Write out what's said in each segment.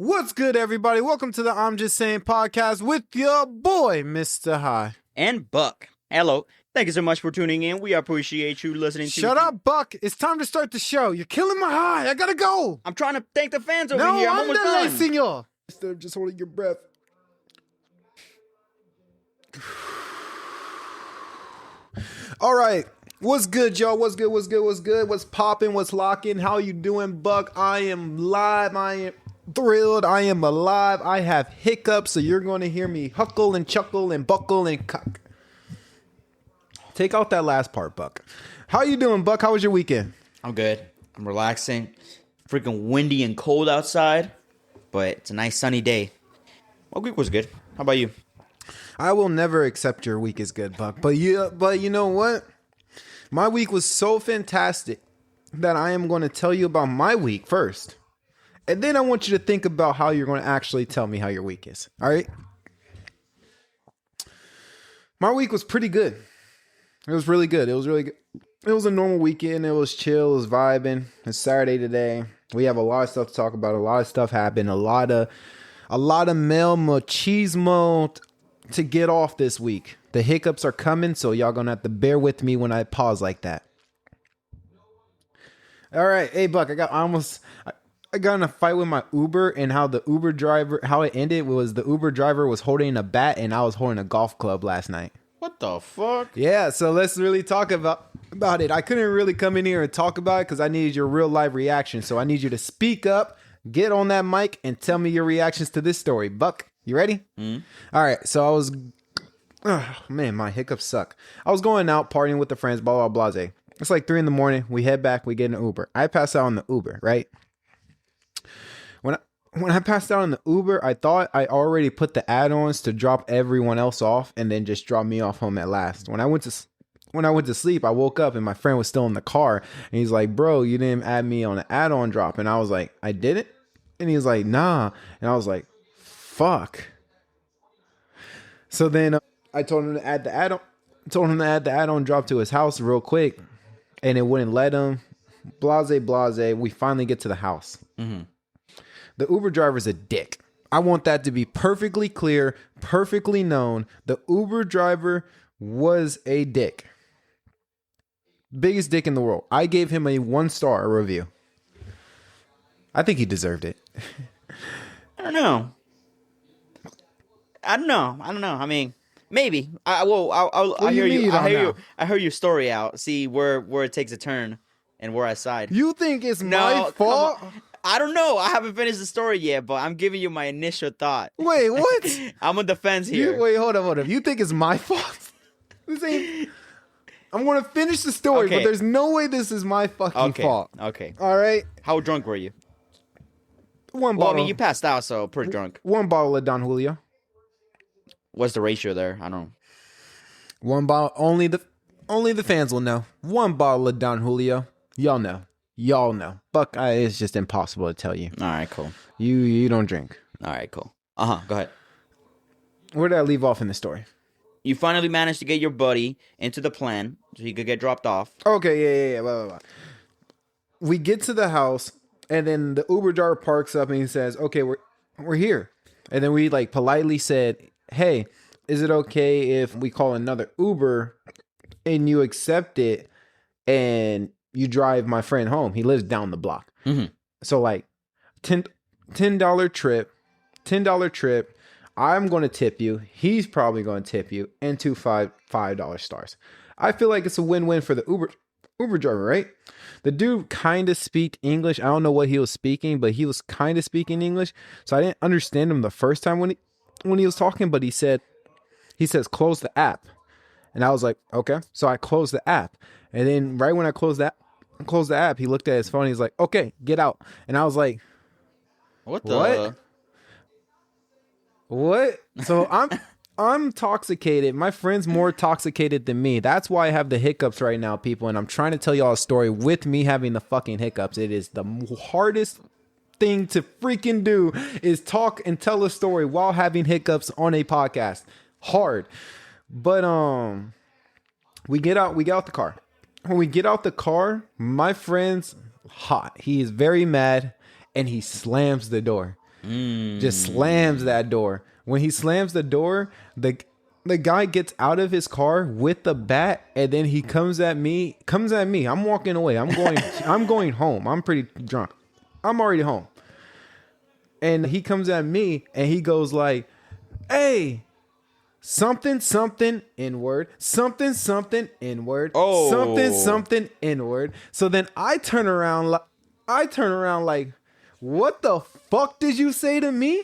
What's good, everybody? Welcome to the I'm Just Saying podcast with your boy, Mr.High. And Buck. Hello. Thank you so much for tuning in. We appreciate you listening to... Shut up, Buck. It's time to start the show. You're killing my high. I gotta go. I'm trying to thank the fans over here. I'm almost done. Señor. Instead of just holding your breath. All right. What's good, y'all? What's good? What's popping? What's locking? How you doing, Buck? I am live. I am thrilled. I am alive. I have hiccups, so you're going to hear me huckle and chuckle and buckle and cuck. Take out that last part, Buck. How you doing, Buck? How was your weekend? I'm good. I'm relaxing. Freaking windy and cold outside, but it's a nice sunny day. My week was good. How about you? I will never accept your week is good, Buck. But you know what? My week was so fantastic that I am going to tell you about my week first. And then I want you to think about how you're going to actually tell me how your week is. All right? My week was pretty good. It was really good. It was really good. It was a normal weekend. It was chill. It was vibing. It's Saturday today. We have a lot of stuff to talk about. A lot of stuff happened. A lot of male machismo to get off this week. The hiccups are coming, so y'all gonna have to bear with me when I pause like that. All right, hey Buck, I got in a fight with my Uber, and how it ended was the Uber driver was holding a bat and I was holding a golf club last night. What the fuck? Yeah, so let's really talk about it. I couldn't really come in here and talk about it because I needed your real live reaction. So I need you to speak up, get on that mic, and tell me your reactions to this story. Buck, you ready? Mm-hmm. All right, so I was... Oh, man, my hiccups suck. I was going out partying with the friends, blah, blah, blase. It's like 3 a.m. We head back. We get an Uber. I pass out on the Uber, right? When I passed out on the Uber, I thought I already put the add-ons to drop everyone else off and then just drop me off home at last. When I went to sleep, I woke up and my friend was still in the car. And he's like, bro, you didn't add me on an add-on drop. And I was like, I didn't? And he was like, nah. And I was like, fuck. So then I told him to add the add-on drop to his house real quick. And it wouldn't let him. Blase. We finally get to the house. Mm-hmm. The Uber driver's a dick. I want that to be perfectly clear, perfectly known. The Uber driver was a dick. Biggest dick in the world. I gave him a 1-star review. I think he deserved it. I don't know. I mean, maybe. I hear you. I hear your story out. See where it takes a turn and where I side. You think it's my fault? I don't know. I haven't finished the story yet, but I'm giving you my initial thought. Wait, what? I'm on the fence here. Hold up. You think it's my fault? This ain't... I'm going to finish the story, okay. But there's no way this is my fucking fault. Okay. All right? How drunk were you? 1 bottle. Well, I mean, you passed out, so pretty drunk. 1 bottle of Don Julio. What's the ratio there? I don't know. 1 bottle. Only the fans will know. 1 bottle of Don Julio. Y'all know. Buck, it's just impossible to tell you. All right, cool. You don't drink. All right, cool. Go ahead. Where did I leave off in the story? You finally managed to get your buddy into the plan so he could get dropped off. Okay, yeah. Blah. We get to the house, and then the Uber driver parks up, and he says, okay, we're here. And then we like politely said, hey, is it okay if we call another Uber and you accept it and you drive my friend home? He lives down the block. Mm-hmm. So like $10 trip. I'm going to tip you. He's probably going to tip you, and 2 $5 stars. I feel like it's a win-win for the Uber driver, right? The dude kind of speak English. I don't know what he was speaking, but he was kind of speaking English. So I didn't understand him the first time when he was talking, but he says close the app. And I was like, okay. So I closed the app. And then right when I closed the app, he looked at his phone. He's like, okay, get out. And I was like, what? So I'm intoxicated. My friend's more intoxicated than me. That's why I have the hiccups right now, people. And I'm trying to tell y'all a story with me having the fucking hiccups. It is the hardest thing to freaking do is talk and tell a story while having hiccups on a podcast. Hard. But we get out the car. When we get out the car, my friend's hot. He is very mad and he slams the door. Just slams that door. When he slams the door, the guy gets out of his car with the bat, and then he comes at me. I'm walking away. I'm going home. I'm pretty drunk. I'm already home. And he comes at me and he goes like, "Hey, something, something, N-word, something, something, N-word, something, something, N-word." So then I turn around like, "What the fuck did you say to me?"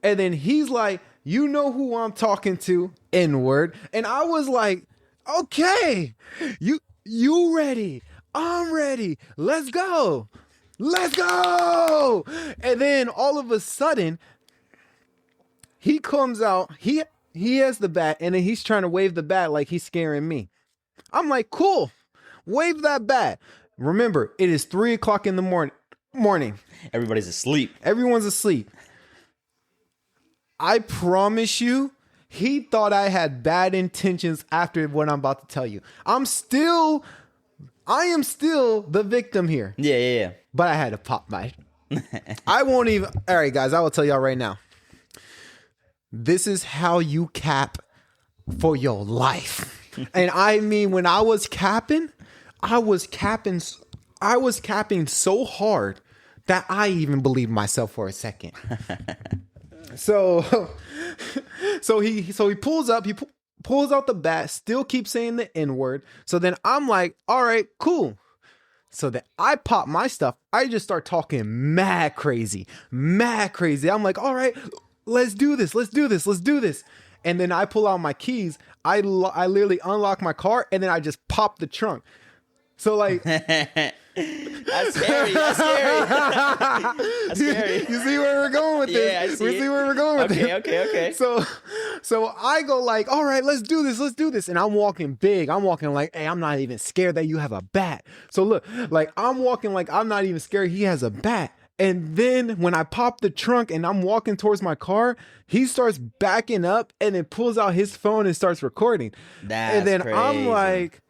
And then he's like, "You know who I'm talking to, N-word." And I was like, "Okay, you ready? I'm ready. Let's go. Let's go." And then all of a sudden, he comes out. He has the bat, and then he's trying to wave the bat like he's scaring me. I'm like, "Cool, wave that bat." Remember, it is 3:00 in the morning. Everybody's asleep. Everyone's asleep. I promise you, he thought I had bad intentions after what I'm about to tell you. I am still the victim here. Yeah. But I had to pop my. I won't even. All right, guys, I will tell y'all right now. This is how you cap for your life. And I mean, when I was capping so hard that I even believed myself for a second. So he pulls up, pulls out the bat, still keeps saying the N-word. So then I'm like, "All right, cool." So then I pop my stuff. I just start talking mad crazy. I'm like, "All right, let's do this. And then I pull out my keys. I literally unlock my car, and then I just pop the trunk. So like, That's scary. That's scary. You see where we're going with this? Yeah, I see We see where we're going with this. Okay. So I go like, "All right, let's do this. And I'm walking big. I'm walking like, "Hey, I'm not even scared that you have a bat." So look, like I'm walking like I'm not even scared he has a bat. And then when I pop the trunk and I'm walking towards my car, he starts backing up and then pulls out his phone and starts recording. That's and then crazy. I'm like,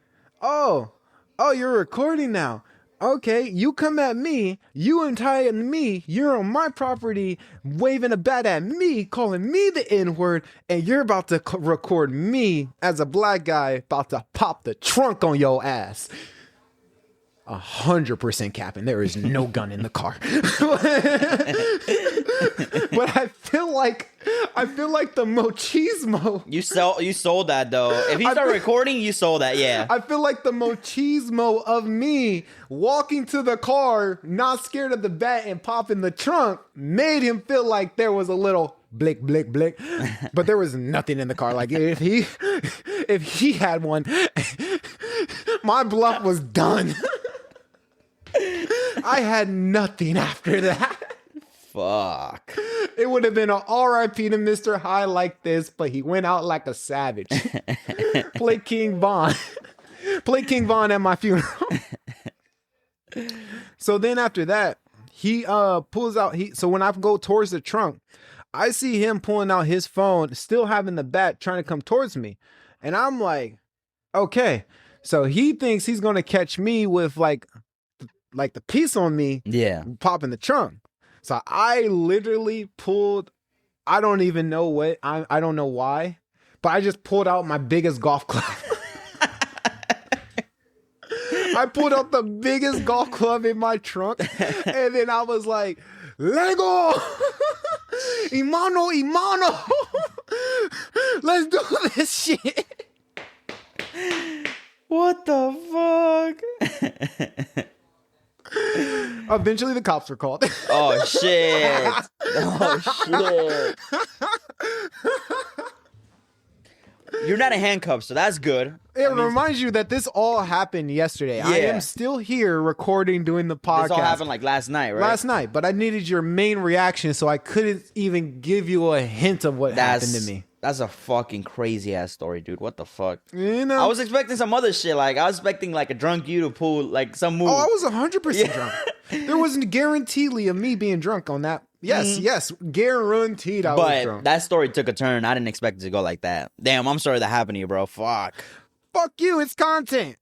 oh, you're recording now. Okay, you come at me, you entitled me, you're on my property, waving a bat at me, calling me the N-word, and you're about to record me as a black guy about to pop the trunk on your ass. 100% capping. There is no gun in the car. But I feel like the machismo. You sold that though. If you start recording, you sold that. Yeah. I feel like the machismo of me walking to the car, not scared of the bat and popping the trunk, made him feel like there was a little blick, blick, blick. But there was nothing in the car. Like if he had one, my bluff was done. I had nothing after that. Fuck. It would have been an RIP to Mr. High like this, but he went out like a savage. Play King Von. Play King Von at my funeral. So then after that, he pulls out. So when I go towards the trunk, I see him pulling out his phone, still having the bat, trying to come towards me. And I'm like, okay. So he thinks he's going to catch me with like the piece on me, popping the trunk. So I literally pulled, I don't even know what, I don't know why, but I just pulled out my biggest golf club. I pulled out the biggest golf club in my trunk, and then I was like, "Lego, Imano, let's do this shit." What the fuck? Eventually the cops were called. Oh shit. You're not in handcuffs, so that's good. It reminds you that this all happened yesterday. Yeah. I am still here recording, doing the podcast. This all happened like last night, right? Last night, but I needed your main reaction, so I couldn't even give you a hint of what happened to me. That's a fucking crazy ass story, dude. What the fuck? You know, I was expecting some other shit. Like I was expecting like a drunk you to pull like some move. Oh, I was 100% drunk. There wasn't guaranteedly of me being drunk on that. Yes, guaranteed I was drunk. But that story took a turn. I didn't expect it to go like that. Damn, I'm sorry that happened to you, bro. Fuck you. It's content.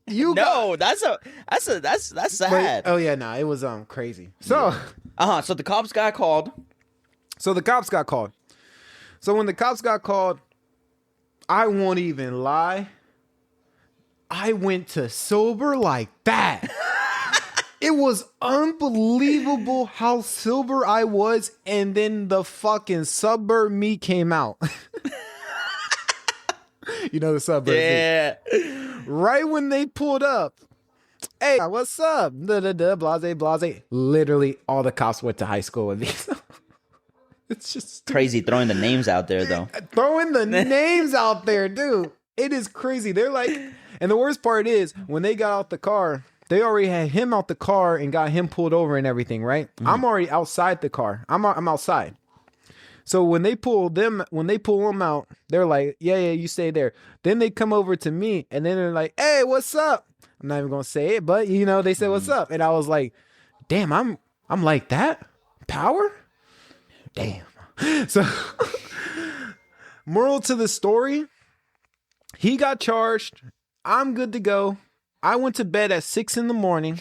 That's sad. But, oh yeah, nah, it was crazy. So So the cops got called. So the cops got called. So when the cops got called, I won't even lie. I went to sober like that. It was unbelievable how sober I was, and then the fucking suburb me came out. You know the suburb me. Right when they pulled up, hey, what's up? Blase, blase. Literally, all the cops went to high school with me. It's just Crazy throwing the names out there, though. throwing the names out there, dude. It is crazy. They're like, and the worst part is when they got out the car, they already had him out the car and got him pulled over and everything, right? Mm-hmm. I'm already outside the car. I'm outside. So when they pull them out, they're like, yeah, you stay there. Then they come over to me and then they're like, hey, what's up? I'm not even gonna say it, but you know, they said, what's up? And I was like, damn, I'm like that? Power? Damn. So moral to the story, he got charged. I'm good to go. I went to bed at 6 a.m.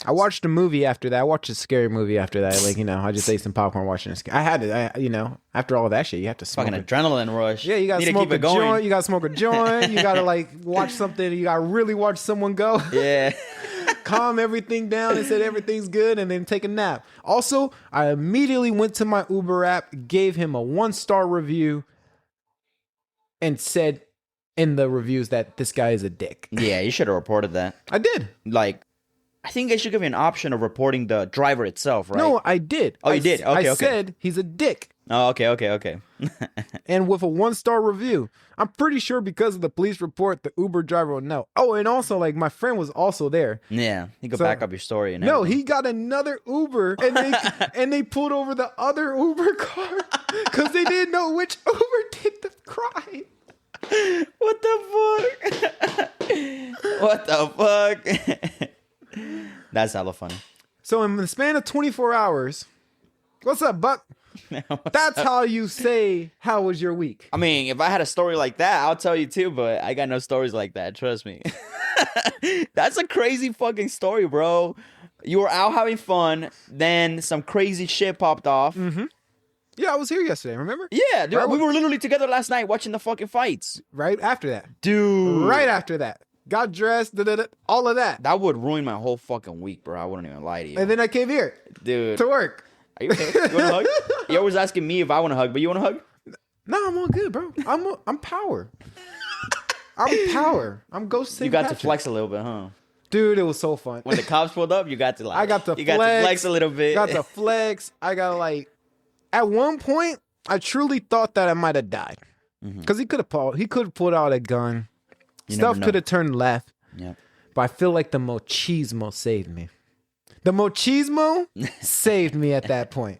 I watched a movie after that. I watched a scary movie after that. Like, you know, I just ate some popcorn watching it. I had to, you know, after all that shit, you have to smoke. Fucking adrenaline rush. Yeah, you got to smoke a joint. You got to smoke a joint. You got to like watch something. You got to really watch someone go. Yeah. Calm everything down and said everything's good and then take a nap. Also, I immediately went to my Uber app, gave him a 1-star review and said in the reviews that this guy is a dick. Yeah, you should have reported that. I did. Like, I think they should give you an option of reporting the driver itself, right? No, I did. Oh, you did? Okay, I said he's a dick. Oh, okay. And with a 1-star review. I'm pretty sure because of the police report, the Uber driver will know. Oh, and also, like, my friend was also there. Yeah, he could back up your story. And no, everything. he got another Uber, and they pulled over the other Uber car because they didn't know which Uber did the crime. What the fuck? What the fuck? That's hella funny. So in the span of 24 hours, what's up, Buck? That's how you say, how was your week? I mean, if I had a story like that, I'll tell you too, but I got no stories like that. Trust me. That's a crazy fucking story, bro. You were out having fun, then some crazy shit popped off. Mm-hmm. Yeah, I was here yesterday, remember? Yeah, dude. Right, we were literally together last night watching the fucking fights. Right after that. Dude. Right after that. Got dressed, all of that. That would ruin my whole fucking week, bro. I wouldn't even lie to you. And then I came here. Dude. To work. Are you okay? You want a hug? You're always asking me if I want a hug, but you want a hug? No, I'm all good, bro. I'm power. I'm power. I'm Ghost St. You got Patrick. to flex a little bit, huh? Dude, it was so fun. When the cops pulled up, you got to like. I got to you flex. got to flex a little bit. Got to flex. I got to like. At one point, I truly thought that I might have died because he could have pulled out a gun. Stuff could have turned left. Yeah. But I feel like the machismo saved me. The machismo saved me at that point.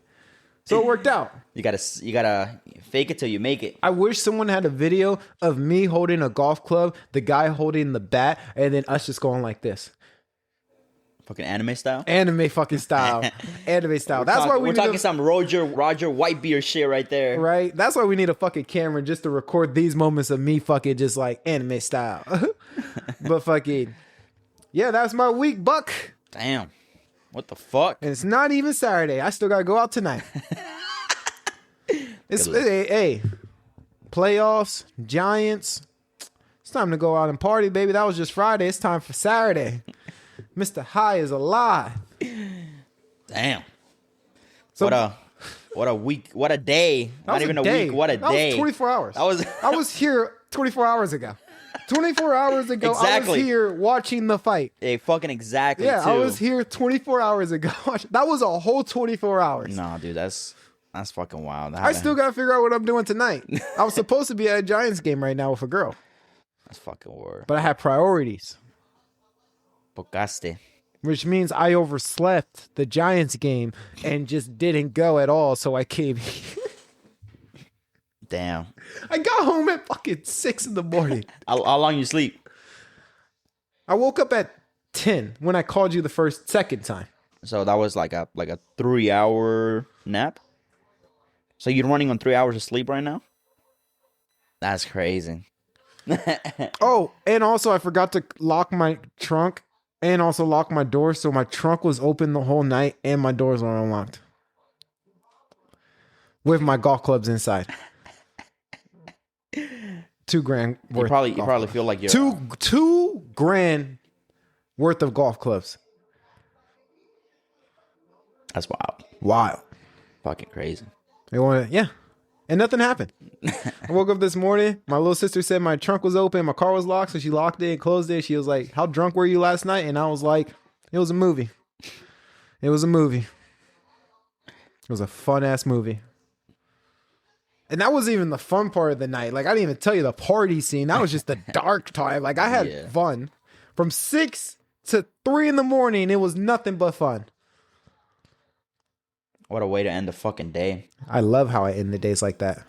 So it worked out. You gotta fake it till you make it. I wish someone had a video of me holding a golf club, the guy holding the bat, and then us just going like this. Fucking anime style? Anime fucking style. Anime style. That's why we're talking some Roger Whitebeard shit right there. Right? That's why we need a fucking camera just to record these moments of me fucking just like anime style. But fucking, yeah, that's my week, Buck. Damn. What the fuck? And it's not even Saturday. I still gotta go out tonight. Hey, playoffs, Giants. It's time to go out and party, baby. That was just Friday. It's time for Saturday. Mr.High is alive. Damn. So, what a week. What a day. Not even a week. What a day. That was 24 hours. I was here 24 hours ago. 24 hours ago, Exactly. I was here watching the fight. Hey, fucking exactly. Yeah, too. I was here 24 hours ago. That was a whole 24 hours. Nah, dude, that's fucking wild. I still gotta figure out what I'm doing tonight. I was supposed to be at a Giants game right now with a girl. That's fucking weird. But I had priorities. Pocaste. Which means I overslept the Giants game and just didn't go at all, so I came here. Damn. I got home at fucking 6 a.m. How long you sleep? I woke up at 10 when I called you the second time. So that was like a 3-hour nap? So you're running on 3 hours of sleep right now? That's crazy. Oh, and also I forgot to lock my trunk and also locked my door, so my trunk was open the whole night and my doors were unlocked with my golf clubs inside. $2,000 worth. You probably feel like you're $2,000 worth of golf clubs. That's wild. Wild. Fucking crazy. Yeah. And nothing happened. I woke up this morning. My little sister said my trunk was open. My car was locked. So she locked it and closed it. She was like, how drunk were you last night? And I was like, it was a movie. It was a movie. It was a fun ass movie. And that wasn't even the fun part of the night. Like, I didn't even tell you the party scene. That was just the dark time. Like, I had fun. From 6 to 3 in the morning, it was nothing but fun. What a way to end the fucking day. I love how I end the days like that.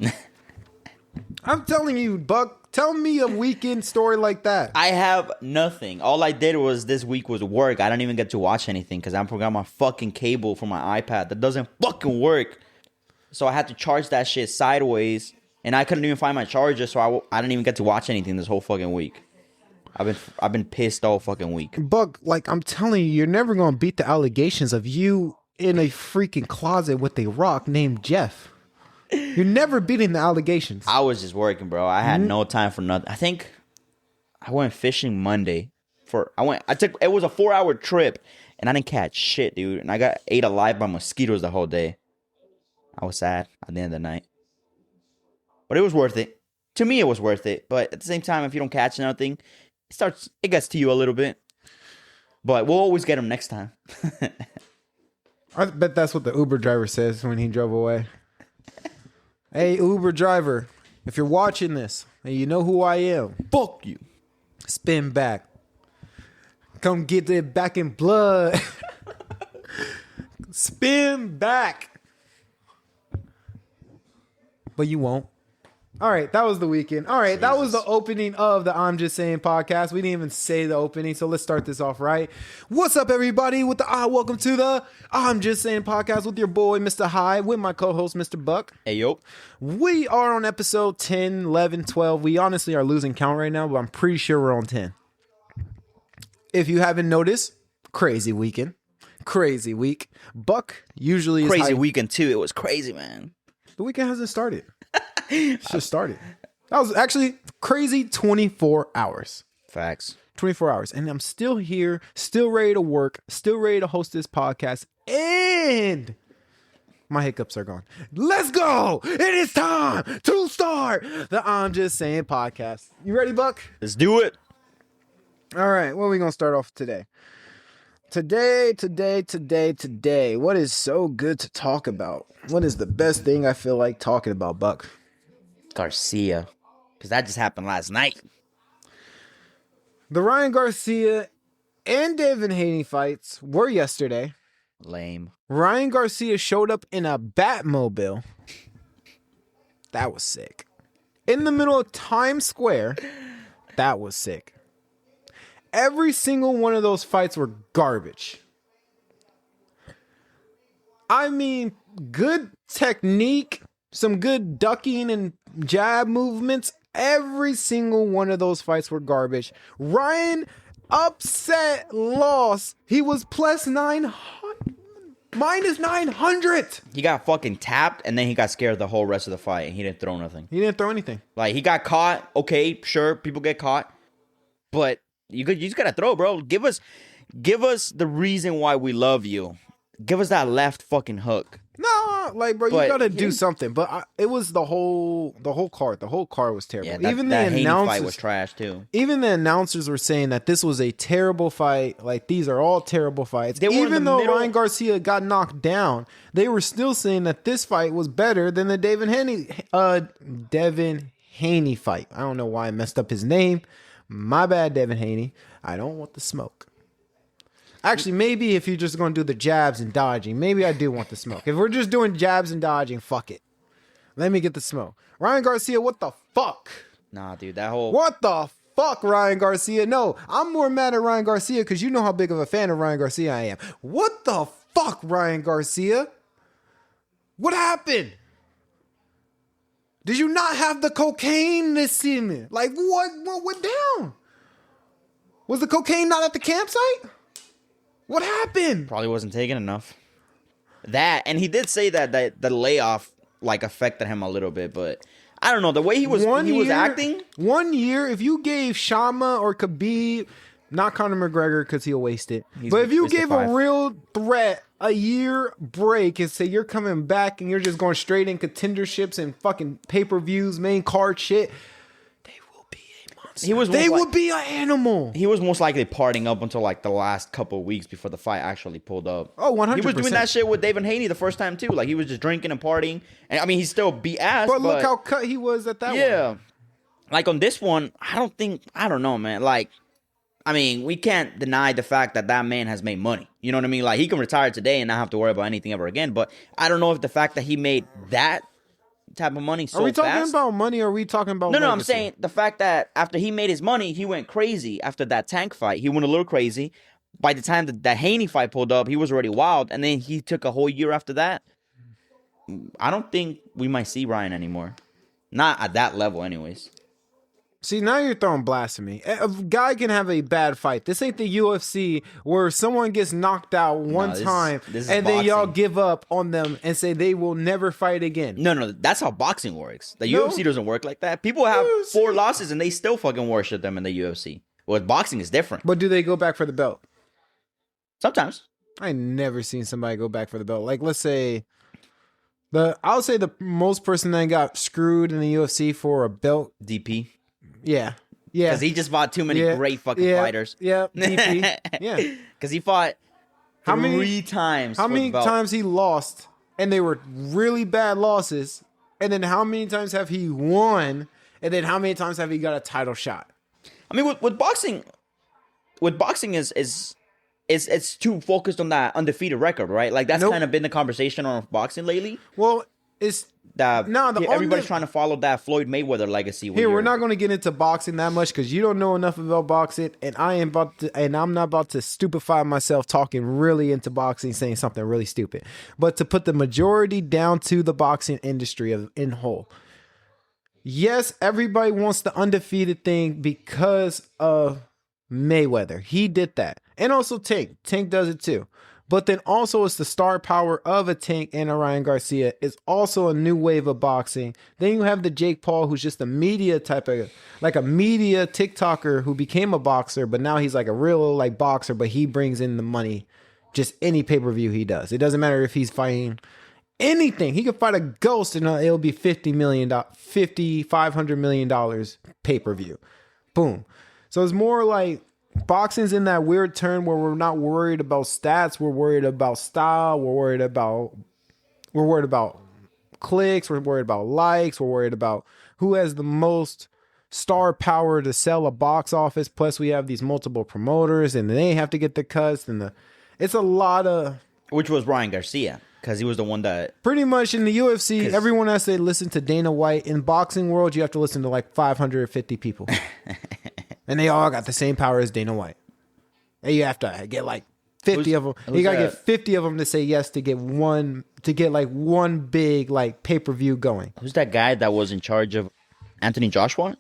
I'm telling you, Buck, tell me a weekend story like that. I have nothing. All I did was this week was work. I don't even get to watch anything because I forgot my fucking cable for my iPad that doesn't fucking work. So I had to charge that shit sideways, and I couldn't even find my charger, so I didn't even get to watch anything this whole fucking week. I've been pissed all fucking week. Buck, like, I'm telling you, you're never gonna beat the allegations of you in a freaking closet with a rock named Jeff. You're never beating the allegations. I was just working, bro. I had no time for nothing. I think I went fishing Monday. It was a 4-hour trip, and I didn't catch shit, dude. And I got ate alive by mosquitoes the whole day. I was sad at the end of the night. But it was worth it. To me, it was worth it. But at the same time, if you don't catch nothing, it gets to you a little bit. But we'll always get them next time. I bet that's what the Uber driver says when he drove away. Hey, Uber driver, if you're watching this and you know who I am, Fuck you. Spin back. Come get it back in blood. Spin back. But you won't. All right, that was the weekend. All right, that was the opening of the I'm Just Saying podcast. We didn't even say the opening, so let's start this off right. What's up, everybody? Welcome to the I'm Just Saying podcast with your boy, Mr.High, with my co-host, Mr. Buck. Hey, yo. We are on episode 10, 11, 12. We honestly are losing count right now, but I'm pretty sure we're on 10. If you haven't noticed, crazy weekend. Crazy week. Buck usually is crazy weekend, too. It was crazy, man. The weekend hasn't started. It's just started. That was actually crazy 24 hours. Facts. 24 hours. And I'm still here, still ready to work, still ready to host this podcast. And my hiccups are gone. Let's go. It is time to start the I'm Just Saying podcast. You ready, Buck? Let's do it. All right. What are we going to start off today? Today. What is so good to talk about? What is the best thing I feel like talking about, Buck? Garcia. Because that just happened last night. The Ryan Garcia and Devin Haney fights were yesterday. Lame. Ryan Garcia showed up in a Batmobile. That was sick. In the middle of Times Square. That was sick. Every single one of those fights were garbage. I mean, good technique, some good ducking and jab movements. Every single one of those fights were garbage. Ryan upset loss. He was plus 900, minus 900. He got fucking tapped, and then he got scared the whole rest of the fight, and he didn't throw nothing. He didn't throw anything. Like, he got caught. Okay, sure, people get caught. But you just gotta throw, bro. Give us the reason why we love you. Give us that left fucking hook. No, like, bro, you gotta do something. But it was the whole card. The whole card was terrible. Yeah, even that the Haney announcers fight was trash too. Even the announcers were saying that this was a terrible fight. Like, these are all terrible fights. Even though Ryan Garcia got knocked down, they were still saying that this fight was better than the Devin Haney fight. I don't know why I messed up his name. My bad, Devin Haney. I don't want the smoke. Actually, maybe if you're just going to do the jabs and dodging, maybe I do want the smoke. If we're just doing jabs and dodging, fuck it. Let me get the smoke. Ryan Garcia, what the fuck? Nah, dude, that whole... What the fuck, Ryan Garcia? No, I'm more mad at Ryan Garcia because you know how big of a fan of Ryan Garcia I am. What the fuck, Ryan Garcia? What happened? Did you not have the cocaine this season? Like, what went down? Was the cocaine not at the campsite? What happened? Probably wasn't taking enough. That, and he did say that the layoff like affected him a little bit, but I don't know, the way he was acting. 1 year, if you gave Shama or Khabib, not Conor McGregor because he'll waste it, but if you gave a real threat a year break and say you're coming back and you're just going straight in contenderships and fucking pay-per-views, main card shit, they will be a monster. They would be an animal. He was most likely partying up until like the last couple of weeks before the fight actually pulled up. Oh, 100%. He was doing that shit with David Haney the first time too. Like he was just drinking and partying. And I mean, he still beat ass. But look how cut he was at that one. Yeah. Like on this one, I don't know, man. Like, I mean, we can't deny the fact that man has made money. You know what I mean? Like, he can retire today and not have to worry about anything ever again. But I don't know if the fact that he made that type of money so fast. Are we talking about money or are we talking about No, I'm saying the fact that after he made his money, he went crazy after that Tank fight. He went a little crazy. By the time that Haney fight pulled up, he was already wild. And then he took a whole year after that. I don't think we might see Ryan anymore. Not at that level anyways. See, now you're throwing blasphemy. A guy can have a bad fight. This ain't the UFC where someone gets knocked out one time and then y'all give up on them and say they will never fight again. No, that's how boxing works. The UFC doesn't work like that. People have 4 losses and they still fucking worship them in the UFC. Well, boxing is different. But do they go back for the belt? Sometimes. I never seen somebody go back for the belt. Like, let's say I'll say the most person that got screwed in the UFC for a belt. DP. Yeah. Because he just fought too many great fucking fighters. Yeah, DP. Yeah. Because he fought three times. How many times he lost, and they were really bad losses, and then how many times have he won, and then how many times have he got a title shot? I mean, with boxing is it's too focused on that undefeated record, right? Like that's kind of been the conversation on boxing lately. Well, it's that everybody's trying to follow that Floyd Mayweather legacy. Here, we're not going to get into boxing that much because you don't know enough about boxing, and I'm not about to stupefy myself talking really into boxing, saying something really stupid. But to put the majority down to the boxing industry in whole. Yes, everybody wants the undefeated thing because of Mayweather. He did that. And also Tank. Tank does it too. But then also it's the star power of a Tank and a Ryan Garcia. It's also a new wave of boxing. Then you have the Jake Paul, who's just a media type of, like a media TikToker who became a boxer, but now he's like a real like boxer, but he brings in the money. Just any pay-per-view he does. It doesn't matter if he's fighting anything. He could fight a ghost and it'll be $500 million pay-per-view. Boom. So it's more like boxing's in that weird turn where we're not worried about stats. We're worried about style. We're worried about clicks. We're worried about likes. We're worried about who has the most star power to sell a box office. Plus we have these multiple promoters and they have to get the cuts and it's a lot of, which was Ryan Garcia. Because he was the one that... Pretty much in the UFC, everyone has to listen to Dana White. In boxing world, you have to listen to like 550 people. And they all got the same power as Dana White. And you have to get like 50 of them. You got to get 50 of them to say yes to get one big like pay-per-view going. Who's that guy that was in charge of Anthony Joshua?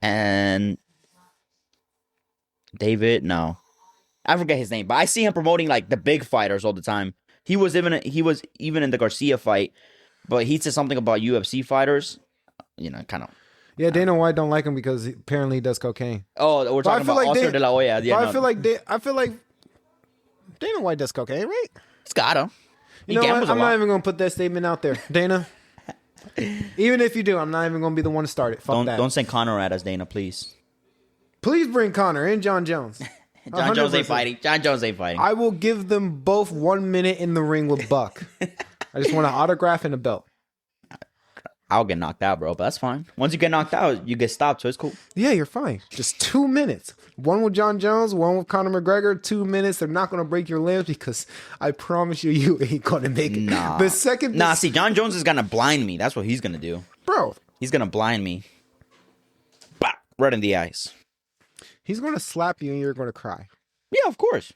And David? No. I forget his name. But I see him promoting like the big fighters all the time. He was even in the Garcia fight, but he said something about UFC fighters, kind of. Yeah, Dana White don't like him because apparently he does cocaine. Oh, we're talking about Oscar de la Hoya. Yeah, I feel like Dana White does cocaine, right? He's got him. You know what? I'm not even gonna put that statement out there, Dana. Even if you do, I'm not even gonna be the one to start it. Fuck that. Don't send Conor at us, Dana, please. Please bring Conor and John Jones. John Jones ain't fighting. I will give them both 1 minute in the ring with Buck. I just want an autograph and a belt. I'll get knocked out, bro, but that's fine. Once you get knocked out, you get stopped, so it's cool. Yeah, you're fine. Just 2 minutes. One with John Jones, one with Conor McGregor. 2 minutes. They're not going to break your limbs because I promise you ain't going to make it. Nah. See, John Jones is going to blind me. That's what he's going to do. Bro. He's going to blind me. Bah, right in the eyes. He's going to slap you and you're going to cry. Yeah, of course.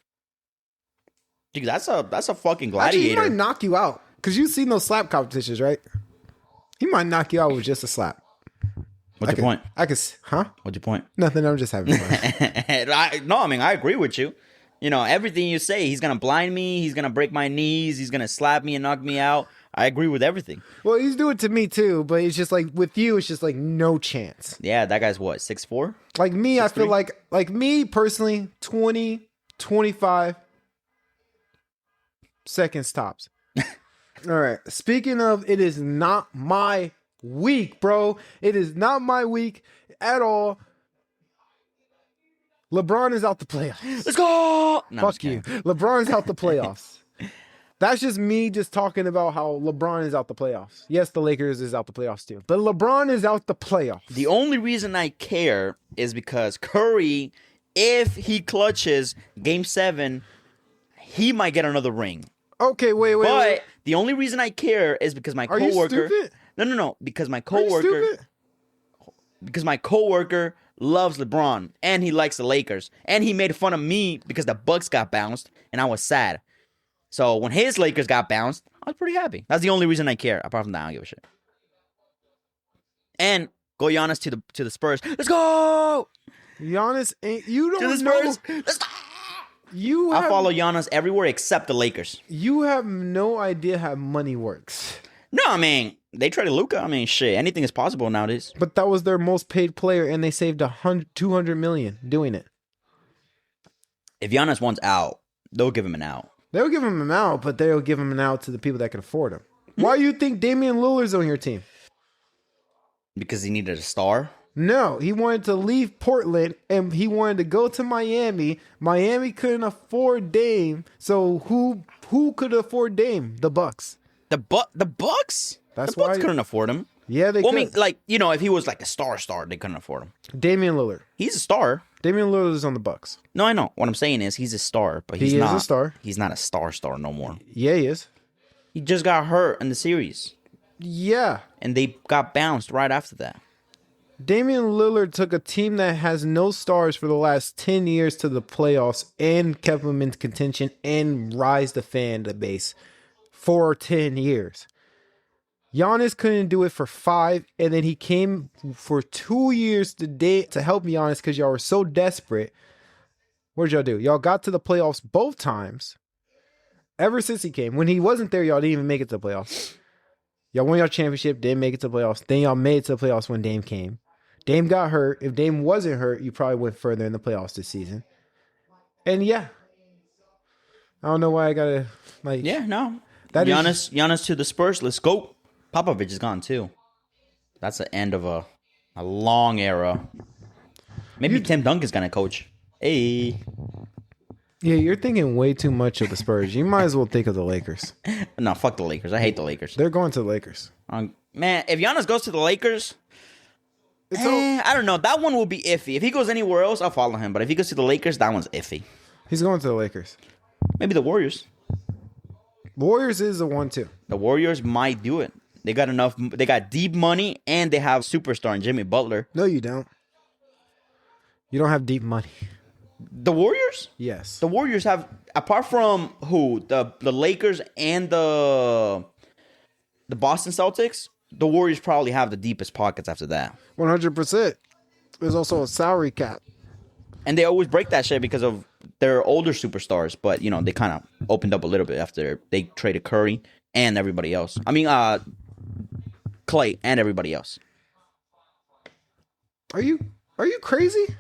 Dude, that's a fucking gladiator. Actually, he might knock you out. Because you've seen those slap competitions, right? He might knock you out with just a slap. What's your point? What's your point? Nothing, I'm just having fun. I agree with you. You know, everything you say, he's going to blind me. He's going to break my knees. He's going to slap me and knock me out. I agree with everything. Well, he's doing it to me too, but it's just like with you, it's just like no chance. Yeah, that guy's what, 6'4"? Like me, 6'3"? I feel like me personally, 20, 25 seconds tops. All right. Speaking of, it is not my week, bro. It is not my week at all. LeBron is out the playoffs. Let's go! No, Fuck you. LeBron's out the playoffs. That's just me just talking about how LeBron is out the playoffs. Yes, the Lakers is out the playoffs too. But LeBron is out the playoffs. The only reason I care is because Curry, if he clutches Game 7, he might get another ring. Okay, wait. But the only reason I care is because my coworker... Are you stupid? No. Because my coworker... Because my coworker loves LeBron and he likes the Lakers. And he made fun of me because the Bucks got bounced and I was sad. So when his Lakers got bounced, I was pretty happy. That's the only reason I care. Apart from that, I don't give a shit. And go Giannis to the Spurs. Let's go! Giannis ain't... You don't To the know... Spurs. Let's go! I follow Giannis everywhere except the Lakers. You have no idea how money works. No, I mean, they traded Luka. I mean, shit, anything is possible nowadays. But that was their most paid player, and they saved $200 million doing it. If Giannis wants out, they'll give him an out. They'll give him an out, but they'll give him an out to the people that can afford him. Why do you think Damian Lillard's on your team? Because he needed a star? No, he wanted to leave Portland, and he wanted to go to Miami. Miami couldn't afford Dame, so who could afford Dame? The Bucks. The Bucks? That's the Bucks why- couldn't afford him. Yeah, they could. I mean, like, you know, if he was like a star, they couldn't afford him. Damian Lillard. He's a star. Damian Lillard is on the Bucks. No, I know. What I'm saying is he's a star, but he's He is not a star. He's not a star no more. Yeah, he is. He just got hurt in the series, Yeah. and they got bounced right after that. Damian Lillard took a team that has no stars for the last 10 years to the playoffs and kept them in contention and rise the fan base for 10 years. Giannis couldn't do it for 5, and then he came for 2 years to help Giannis because y'all were so desperate. What did y'all do? Y'all got to the playoffs both times. Ever since he came. When he wasn't there, y'all didn't even make it to the playoffs. Y'all won y'all championship, didn't make it to the playoffs. Then y'all made it to the playoffs when Dame came. Dame got hurt. If Dame wasn't hurt, you probably went further in the playoffs this season. And yeah. I don't know why I gotta like... Yeah, no. That Giannis to the Spurs. Let's go. Popovich is gone too. That's the end of a long era. Maybe Tim Duncan's gonna coach. Hey. Yeah, you're thinking way too much of the Spurs. You might as well think of the Lakers. No, fuck the Lakers. I hate the Lakers. They're going to the Lakers. Man, if Giannis goes to the Lakers, I don't know. That one will be iffy. If he goes anywhere else, I'll follow him. But if he goes to the Lakers, that one's iffy. He's going to the Lakers. Maybe the Warriors. Warriors is the one too. The Warriors might do it. They got enough. They got deep money, and they have superstar in Jimmy Butler. No, you don't. You don't have deep money. The Warriors? Yes. The Warriors have, apart from who? The Lakers and the Boston Celtics, the Warriors probably have the deepest pockets after that. 100%. There's also a salary cap. And they always break that shit because of their older superstars. But, you know, they kind of opened up a little bit after they traded Curry and everybody else. I mean, Clay and everybody else. Are you crazy?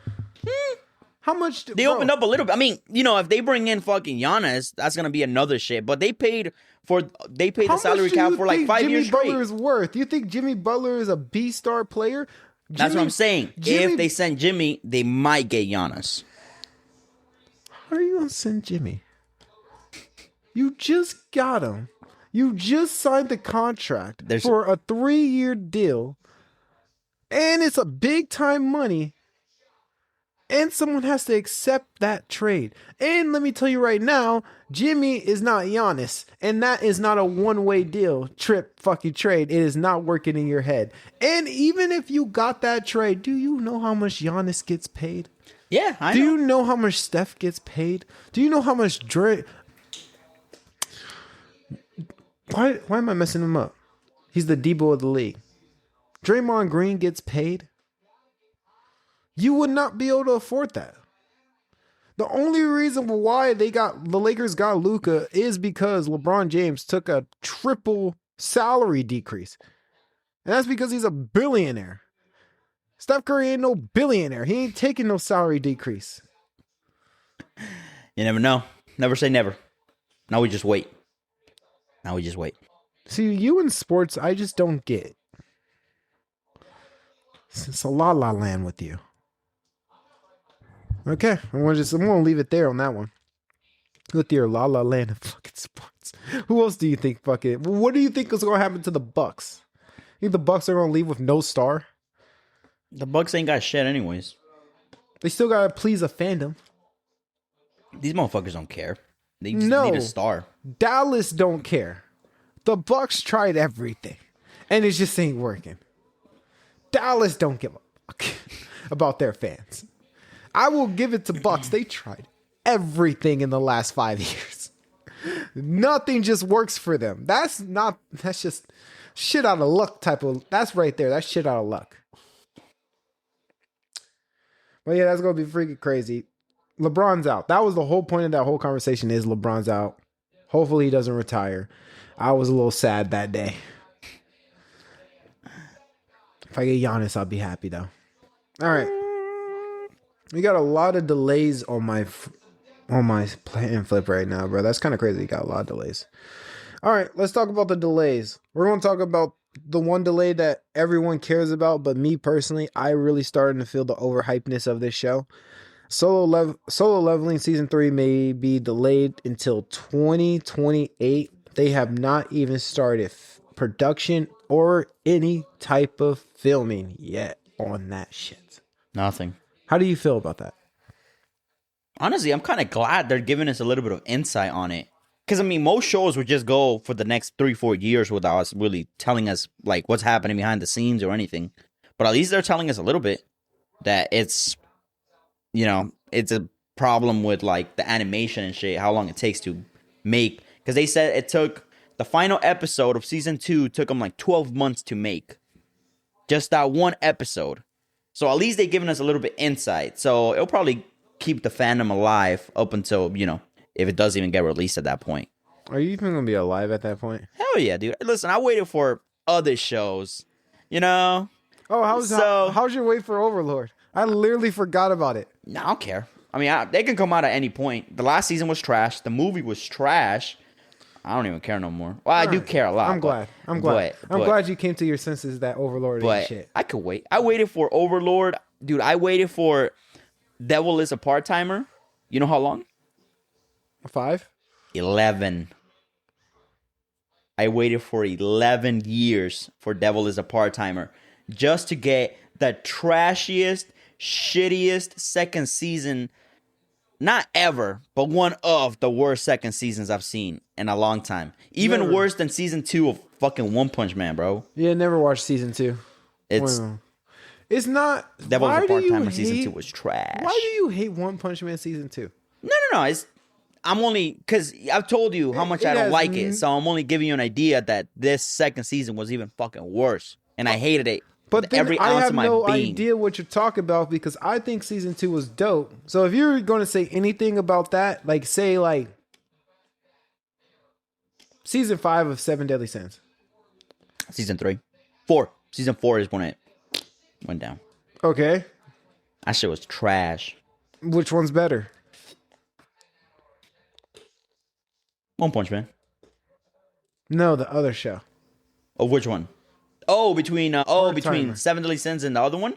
How much? They opened up a little bit. I mean, you know, if they bring in fucking Giannis, that's gonna be another shit. But they paid the salary cap for like 5 years straight. Jimmy Butler is worth? You think Jimmy Butler is a B-star player? That's what I'm saying. If they send Jimmy, they might get Giannis. How are you gonna send Jimmy? You just got him. You just signed the contract for a 3-year deal, and it's a big time money. And someone has to accept that trade. And let me tell you right now, Jimmy is not Giannis. And that is not a one-way deal. Fucking trade. It is not working in your head. And even if you got that trade, do you know how much Giannis gets paid? Yeah, I know. Do you know how much Steph gets paid? Do you know how much Dre... Why am I messing him up? He's the Debo of the league. Draymond Green gets paid. You would not be able to afford that. The only reason why the Lakers got Luka is because LeBron James took a triple salary decrease. And that's because he's a billionaire. Steph Curry ain't no billionaire. He ain't taking no salary decrease. You never know. Never say never. Now we just wait. See, you in sports, I just don't get. It's a la la land with you. Okay, I'm gonna leave it there on that one. With your la la land of fucking sports. Who else do you think fucking? What do you think is gonna happen to the Bucks? You think the Bucks are gonna leave with no star? The Bucks ain't got shit anyways. They still gotta please a fandom. These motherfuckers don't care. They just need a star. Dallas don't care. The Bucks tried everything, and it just ain't working. Dallas don't give a fuck about their fans. I will give it to Bucks. They tried everything in the last 5 years. Nothing just works for them. That's just shit out of luck type of. That's right there. That's shit out of luck. But yeah, that's gonna be freaking crazy. LeBron's out. That was the whole point of that whole conversation. Is LeBron's out. Hopefully he doesn't retire. I was a little sad that day. If I get Giannis, I'll be happy though. All right. We got a lot of delays on my play and flip right now, bro. That's kind of crazy. You got a lot of delays. All right, let's talk about the delays. We're going to talk about the one delay that everyone cares about, but me personally, I really starting to feel the overhypeness of this show. Solo Leveling Season 3 may be delayed until 2028. They have not even started production or any type of filming yet on that shit. Nothing. How do you feel about that? Honestly, I'm kind of glad they're giving us a little bit of insight on it. Because, I mean, most shows would just go for the next 3-4 years without us really telling us, like, what's happening behind the scenes or anything. But at least they're telling us a little bit that it's, you know, it's a problem with, like, the animation and shit, how long it takes to make. Because they said it took, the final episode of Season 2 took them, like, 12 months to make. Just that one episode. So at least they're giving us a little bit insight. So it'll probably keep the fandom alive up until, you know, if it does even get released at that point. Are you even going to be alive at that point? Hell yeah, dude. Listen, I waited for other shows, you know? Oh, how's your wait for Overlord? I literally forgot about it. No, I don't care. I mean, they can come out at any point. The last season was trash. The movie was trash. I don't even care no more. Well, I do care a lot. I'm glad. I'm glad you came to your senses that Overlord ain't shit. I could wait. I waited for Overlord. Dude, I waited for Devil is a Part-Timer. You know how long? 5? 11. I waited for 11 years for Devil is a Part-Timer just to get the trashiest, shittiest second season. Not ever, but one of the worst second seasons I've seen in a long time. Even worse than season 2 of fucking One Punch Man, bro. Yeah, never watched season 2. It's not. Devil's a Part-Timer season 2 was trash. Why do you hate One Punch Man season 2? No. I'm only because I've told you how much I don't like it, so I'm only giving you an idea that this second season was even fucking worse, and I hated it. But every ounce of my being. I have no idea what you're talking about because I think season 2 was dope. So if you're going to say anything about that, like say like season 5 of 7 Deadly Sins. Season 3. 4. Season 4 is when it went down. Okay. That shit was trash. Which one's better? One Punch Man. No, the other show. Oh, which one? Oh, between Seven Deadly Sins and the other one?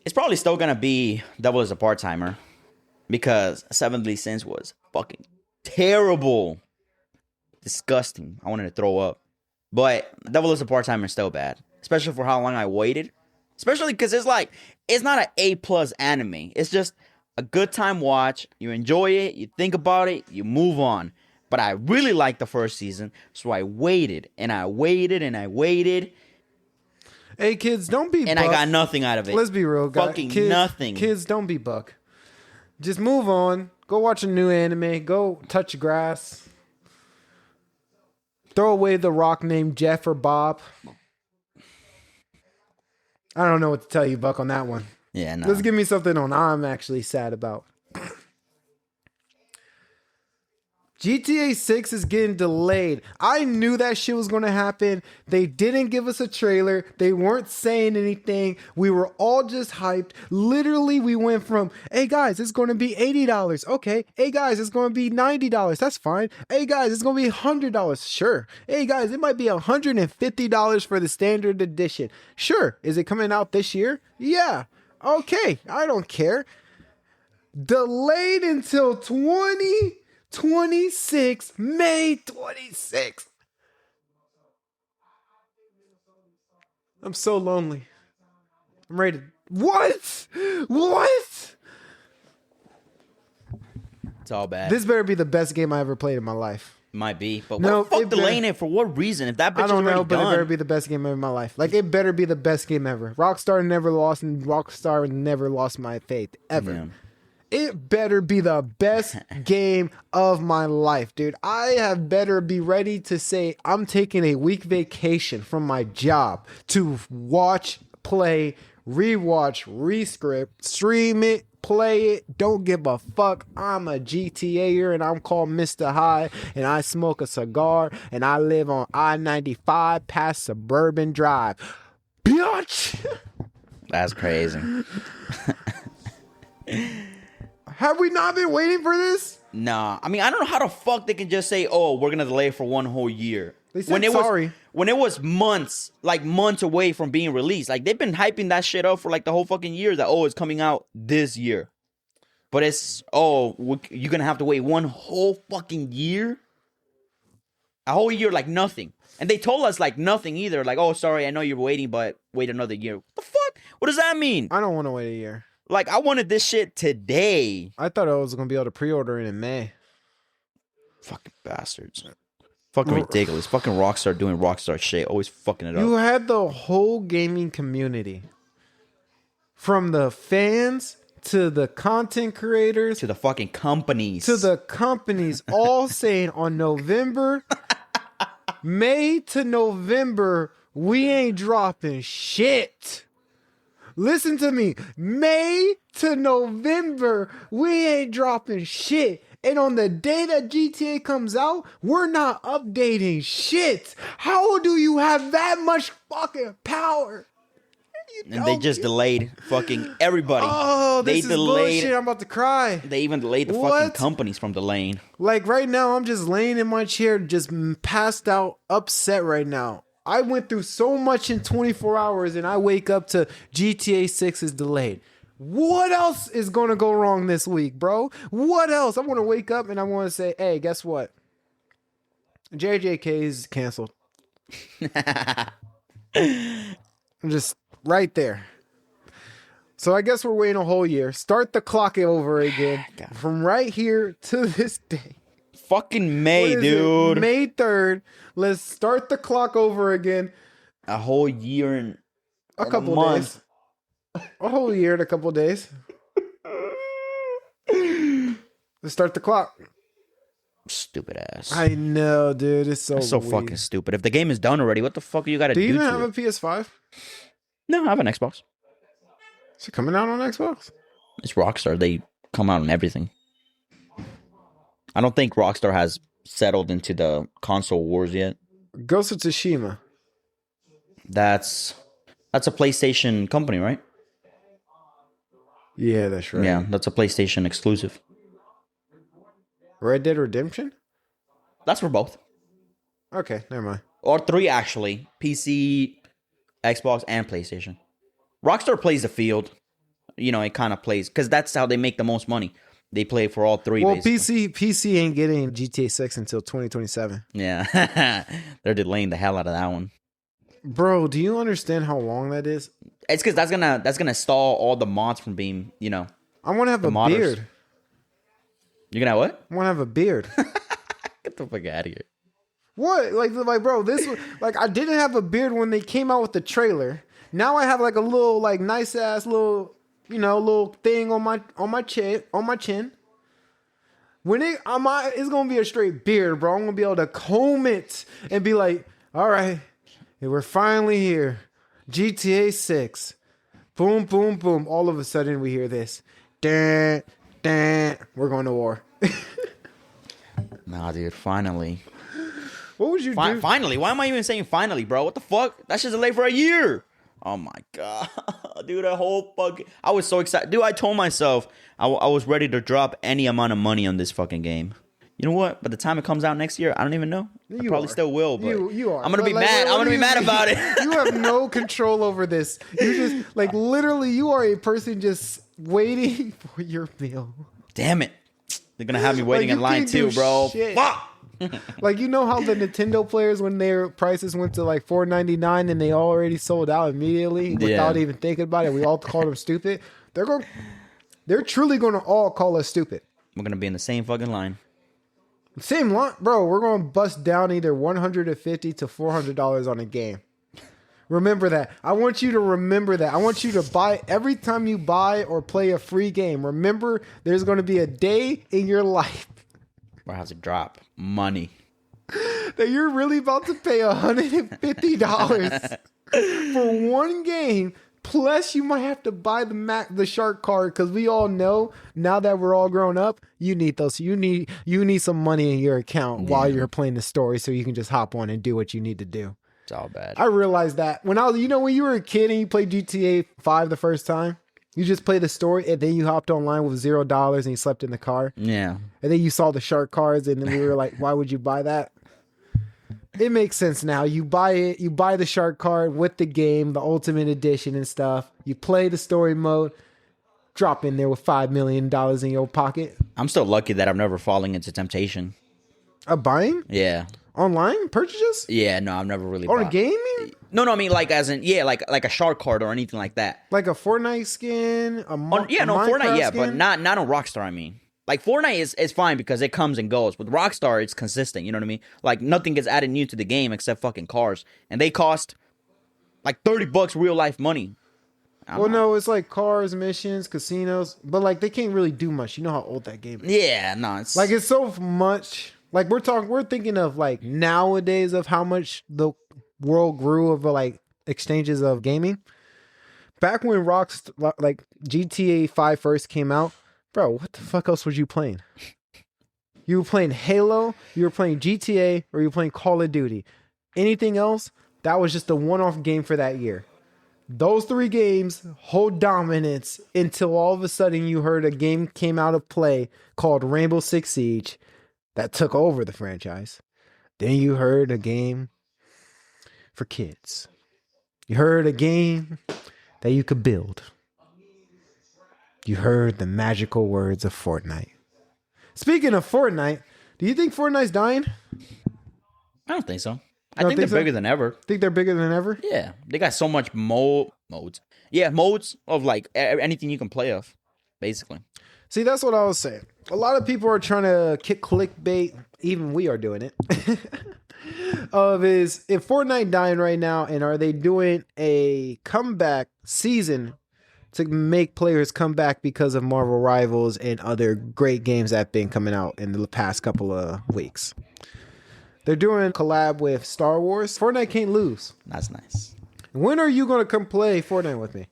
It's probably still gonna be Devil is a Part-Timer. Because Seven Deadly Sins was fucking terrible. Disgusting. I wanted to throw up. But Devil is a Part-Timer is still bad. Especially for how long I waited. Especially because it's not an A+ anime. It's just a good time watch. You enjoy it. You think about it. You move on. But I really liked the first season, so I waited, and I waited, and I waited. Hey, kids, don't be and buck. I got nothing out of it. Let's be real, guys. Fucking nothing. Kids, don't be buck. Just move on. Go watch a new anime. Go touch grass. Throw away the rock named Jeff or Bob. I don't know what to tell you, Buck, on that one. Yeah, no. Let's give me something on I'm actually sad about. GTA 6 is getting delayed. I knew that shit was going to happen. They didn't give us a trailer. They weren't saying anything. We were all just hyped. Literally, we went from, hey guys, it's going to be $80. Okay. Hey guys, it's going to be $90. That's fine. Hey guys, it's going to be $100. Sure. Hey guys, it might be $150 for the standard edition. Sure. Is it coming out this year? Yeah. Okay. I don't care. Delayed until 2026, May 26th. I'm so lonely. I'm ready to... What? It's all bad. This better be the best game I ever played in my life. Might be, but No, what the fuck it delaying it for what reason? If that bitch I don't is already know, but done. it better be the best game ever in my life. Like, it better be the best game ever. Rockstar never lost, and Rockstar never lost my faith, ever. Yeah. It better be the best game of my life, dude. I have better be ready to say I'm taking a week vacation from my job to watch, play, rewatch, rescript, stream it, play it. Don't give a fuck. I'm a GTAer and I'm called Mr.High and I smoke a cigar and I live on I-95 past Suburban Drive. Bitch! That's crazy. Have we not been waiting for this? Nah, I mean, I don't know how the fuck they can just say, "Oh, we're gonna delay it for one whole year." They said sorry. When it was months away from being released. Like they've been hyping that shit up for like the whole fucking year. That it's coming out this year, but it's you're gonna have to wait one whole fucking year. A whole year, like nothing. And they told us like nothing either. Like, oh, sorry, I know you're waiting, but wait another year. What the fuck? What does that mean? I don't want to wait a year. Like, I wanted this shit today. I thought I was going to be able to pre-order it in May. Fucking bastards. Fucking ridiculous. Fucking Rockstar doing Rockstar shit. Always fucking it up. You had the whole gaming community. From the fans to the content creators. To the fucking companies. To the companies all saying on May to November, we ain't dropping shit. Listen to me. May to November, we ain't dropping shit. And on the day that GTA comes out, we're not updating shit. How do you have that much fucking power? And they just delayed fucking everybody. Oh, this is bullshit. I'm about to cry. They even delayed the fucking companies from delaying. Like right now, I'm just laying in my chair, just passed out, upset right now. I went through so much in 24 hours and I wake up to GTA 6 is delayed. What else is going to go wrong this week, bro? What else? I want to wake up and I want to say, hey, guess what? JJK is canceled. I'm just right there. So I guess we're waiting a whole year. Start the clock over again from right here to this day. Fucking May, dude. May 3rd. Let's start the clock over again. A whole year and a couple days. A whole year and a couple days. Let's start the clock. Stupid ass. I know, dude. It's so fucking stupid. If the game is done already, what the fuck you gotta do? Do you even have a PS5? No, I have an Xbox. Is it coming out on Xbox? It's Rockstar. They come out on everything. I don't think Rockstar has settled into the console wars yet. Ghost of Tsushima. That's a PlayStation company, right? Yeah, that's right. Yeah, that's a PlayStation exclusive. Red Dead Redemption? That's for both. Okay, never mind. Or 3, actually. PC, Xbox, and PlayStation. Rockstar plays the field. You know, it kind of plays, because that's how they make the most money. They play for all 3, well, basically. PC ain't getting GTA 6 until 2027. Yeah. They're delaying the hell out of that one. Bro, do you understand how long that is? It's because that's gonna stall all the mods from being, you know. I want to have a modders. beard. You're gonna have what? I want to have a beard. Get the fuck out of here. What? Like, bro, this was like I didn't have a beard when they came out with the trailer. Now I have like a little, like, nice ass little, you know, little thing on my chin. When it's gonna be a straight beard, bro. I'm gonna be able to comb it and be like, all right, we're finally here. GTA 6. Boom, boom, boom. All of a sudden we hear this. Dun, dun. We're going to war. Nah, dude, finally. What would you do? Finally? Why am I even saying finally, bro? What the fuck? That shit's delayed for a year. Oh my god. Dude, that whole fucking... I was so excited. Dude, I told myself I was ready to drop any amount of money on this fucking game. You know what? By the time it comes out next year, I don't even know. I probably still will, but you are. I'm gonna be mad. I'm gonna be mad about it. You have no control over this. You just, like, literally, you are a person just waiting for your meal. Damn it. They're gonna have me waiting in line too, bro. Shit. Fuck. Like, you know how the Nintendo players, when their prices went to like $4.99 and they already sold out immediately without even thinking about it, we all called them stupid. They're truly gonna all call us stupid. We're gonna be in the same fucking line. Same line, bro. We're gonna bust down either $150 to $400 on a game. Remember that. I want you to remember that. I want you to buy every time you buy or play a free game. Remember, there's going to be a day in your life Where I have to drop money that you're really about to pay $150 for one game. Plus, you might have to buy the shark card, because we all know now that we're all grown up, you need those. You need some money in your account while you're playing the story, so you can just hop on and do what you need to do. It's all bad. I realized that when when you were a kid and you played GTA 5 the first time, you just played the story and then you hopped online with $0 and you slept in the car. Yeah. And then you saw the shark cards and then we were like, why would you buy that? It makes sense now. You buy it, you buy the shark card with the game, the ultimate edition and stuff. You play the story mode, drop in there with $5 million in your pocket. I'm still lucky that I'm never falling into temptation. Of buying? Yeah. Online purchases? Yeah, no, I've never really On bought. a game? No, I mean like as in like a shark card or anything like that. Like a Fortnite skin? Fortnite, yeah, skin? but not on Rockstar, I mean. Like Fortnite is fine because it comes and goes. With Rockstar, it's consistent, you know what I mean? Like nothing gets added new to the game except fucking cars. And they cost like $30 real life money. Well, no, it's like cars, missions, casinos, but like they can't really do much. You know how old that game is. Yeah, no, it's like it's so much. Like we're thinking of like nowadays of how much the world grew of like exchanges of gaming. Back when like GTA 5 first came out, bro, what the fuck else was you playing? You were playing Halo, you were playing GTA, or you were playing Call of Duty. Anything else, that was just a one-off game for that year. Those three games hold dominance until all of a sudden you heard a game came out of play called Rainbow Six Siege that took over the franchise. Then you heard a game for kids. You heard a game that you could build. You heard the magical words of Fortnite. Speaking of Fortnite, do you think Fortnite's dying? I don't think so. I think they're bigger than ever. Think they're bigger than ever? Yeah. They got so much modes. Yeah, modes of like anything you can play of, basically. See, that's what I was saying. A lot of people are trying to kick clickbait. Even we are doing it. Is Fortnite dying right now, and are they doing a comeback season to make players come back because of Marvel Rivals and other great games that have been coming out in the past couple of weeks? They're doing a collab with Star Wars. Fortnite can't lose. That's nice. When are you going to come play Fortnite with me?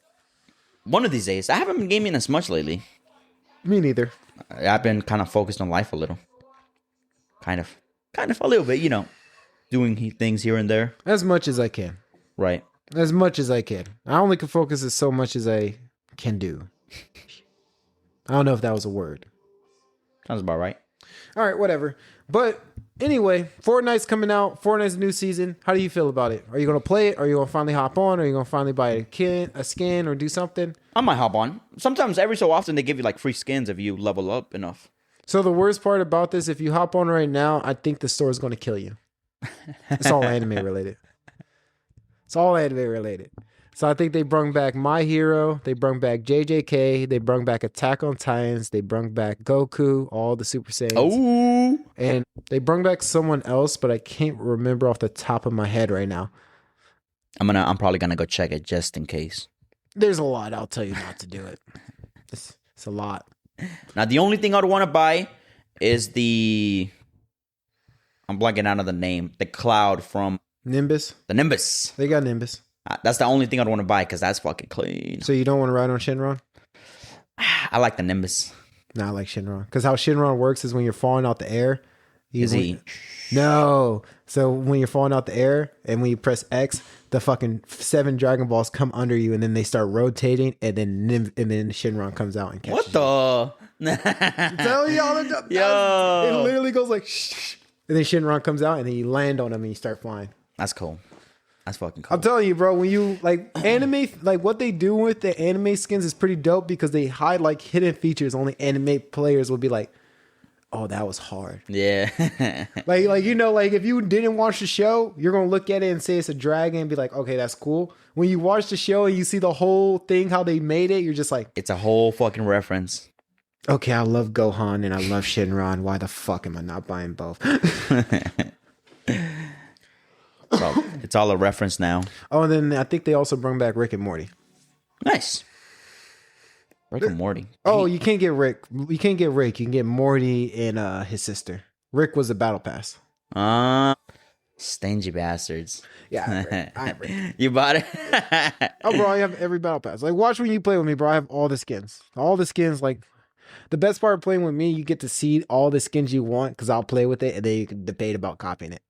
One of these days. I haven't been gaming as much lately. Me neither. I've been kind of focused on life a little. Kind of a little bit, you know. Doing things here and there. As much as I can. Right. As much as I can. I only can focus as so much as I can do. I don't know if that was a word. Sounds about right. All right, whatever. But anyway, Fortnite's coming out. Fortnite's new season. How do you feel about it? Are you going to play it? Are you going to finally hop on? Are you going to finally buy a skin or do something? I might hop on. Sometimes, every so often, they give you like free skins if you level up enough. So the worst part about this, if you hop on right now, I think the store is going to kill you. It's all anime related. It's all anime related. So I think they brung back My Hero. They brung back JJK. They brung back Attack on Titans. They brung back Goku, all the Super Saiyans. Oh. And they brung back someone else, but I can't remember off the top of my head right now. I'm probably gonna go check it just in case. There's a lot. I'll tell you not to do it. It's a lot. Now the only thing I'd want to buy is I'm blanking out of the name. The cloud from Nimbus. The Nimbus. They got Nimbus. That's the only thing I'd want to buy because that's fucking clean. So you don't want to ride on Shinron? I like the Nimbus. No, I like Shinron. Because how Shinron works is when you're falling out the air. No. So when you're falling out the air and when you press X, the fucking 7 Dragon Balls come under you and then they start rotating and then Shinron comes out and catches What the? Tell y'all, Yo. it literally goes like shh, and then Shinron comes out and then you land on him and you start flying. That's cool. That's fucking cool. I'm telling you, bro, when you like anime, like what they do with the anime skins is pretty dope because they hide like hidden features. Only anime players will be like, oh, that was hard. Yeah. like you know, like if you didn't watch the show, you're gonna look at it and say it's a dragon and be like, okay, that's cool. When you watch the show and you see the whole thing, how they made it, you're just like, It's a whole fucking reference. okay, I love Gohan and I love Shinron. Why the fuck am I not buying both? It's all a reference now. Oh, and then I think they also bring back Rick and Morty. Nice. Rick and Morty. Oh, you can't get Rick. You can't get Rick. You can get Morty and his sister. Rick was a battle pass. Stingy bastards. Yeah, I have Rick. You bought it? Oh, bro, I have every battle pass. Like, watch when you play with me, bro. I have all the skins. All the skins, like... The best part of playing with me, you get to see all the skins you want because I'll play with it and then you can debate about copying it.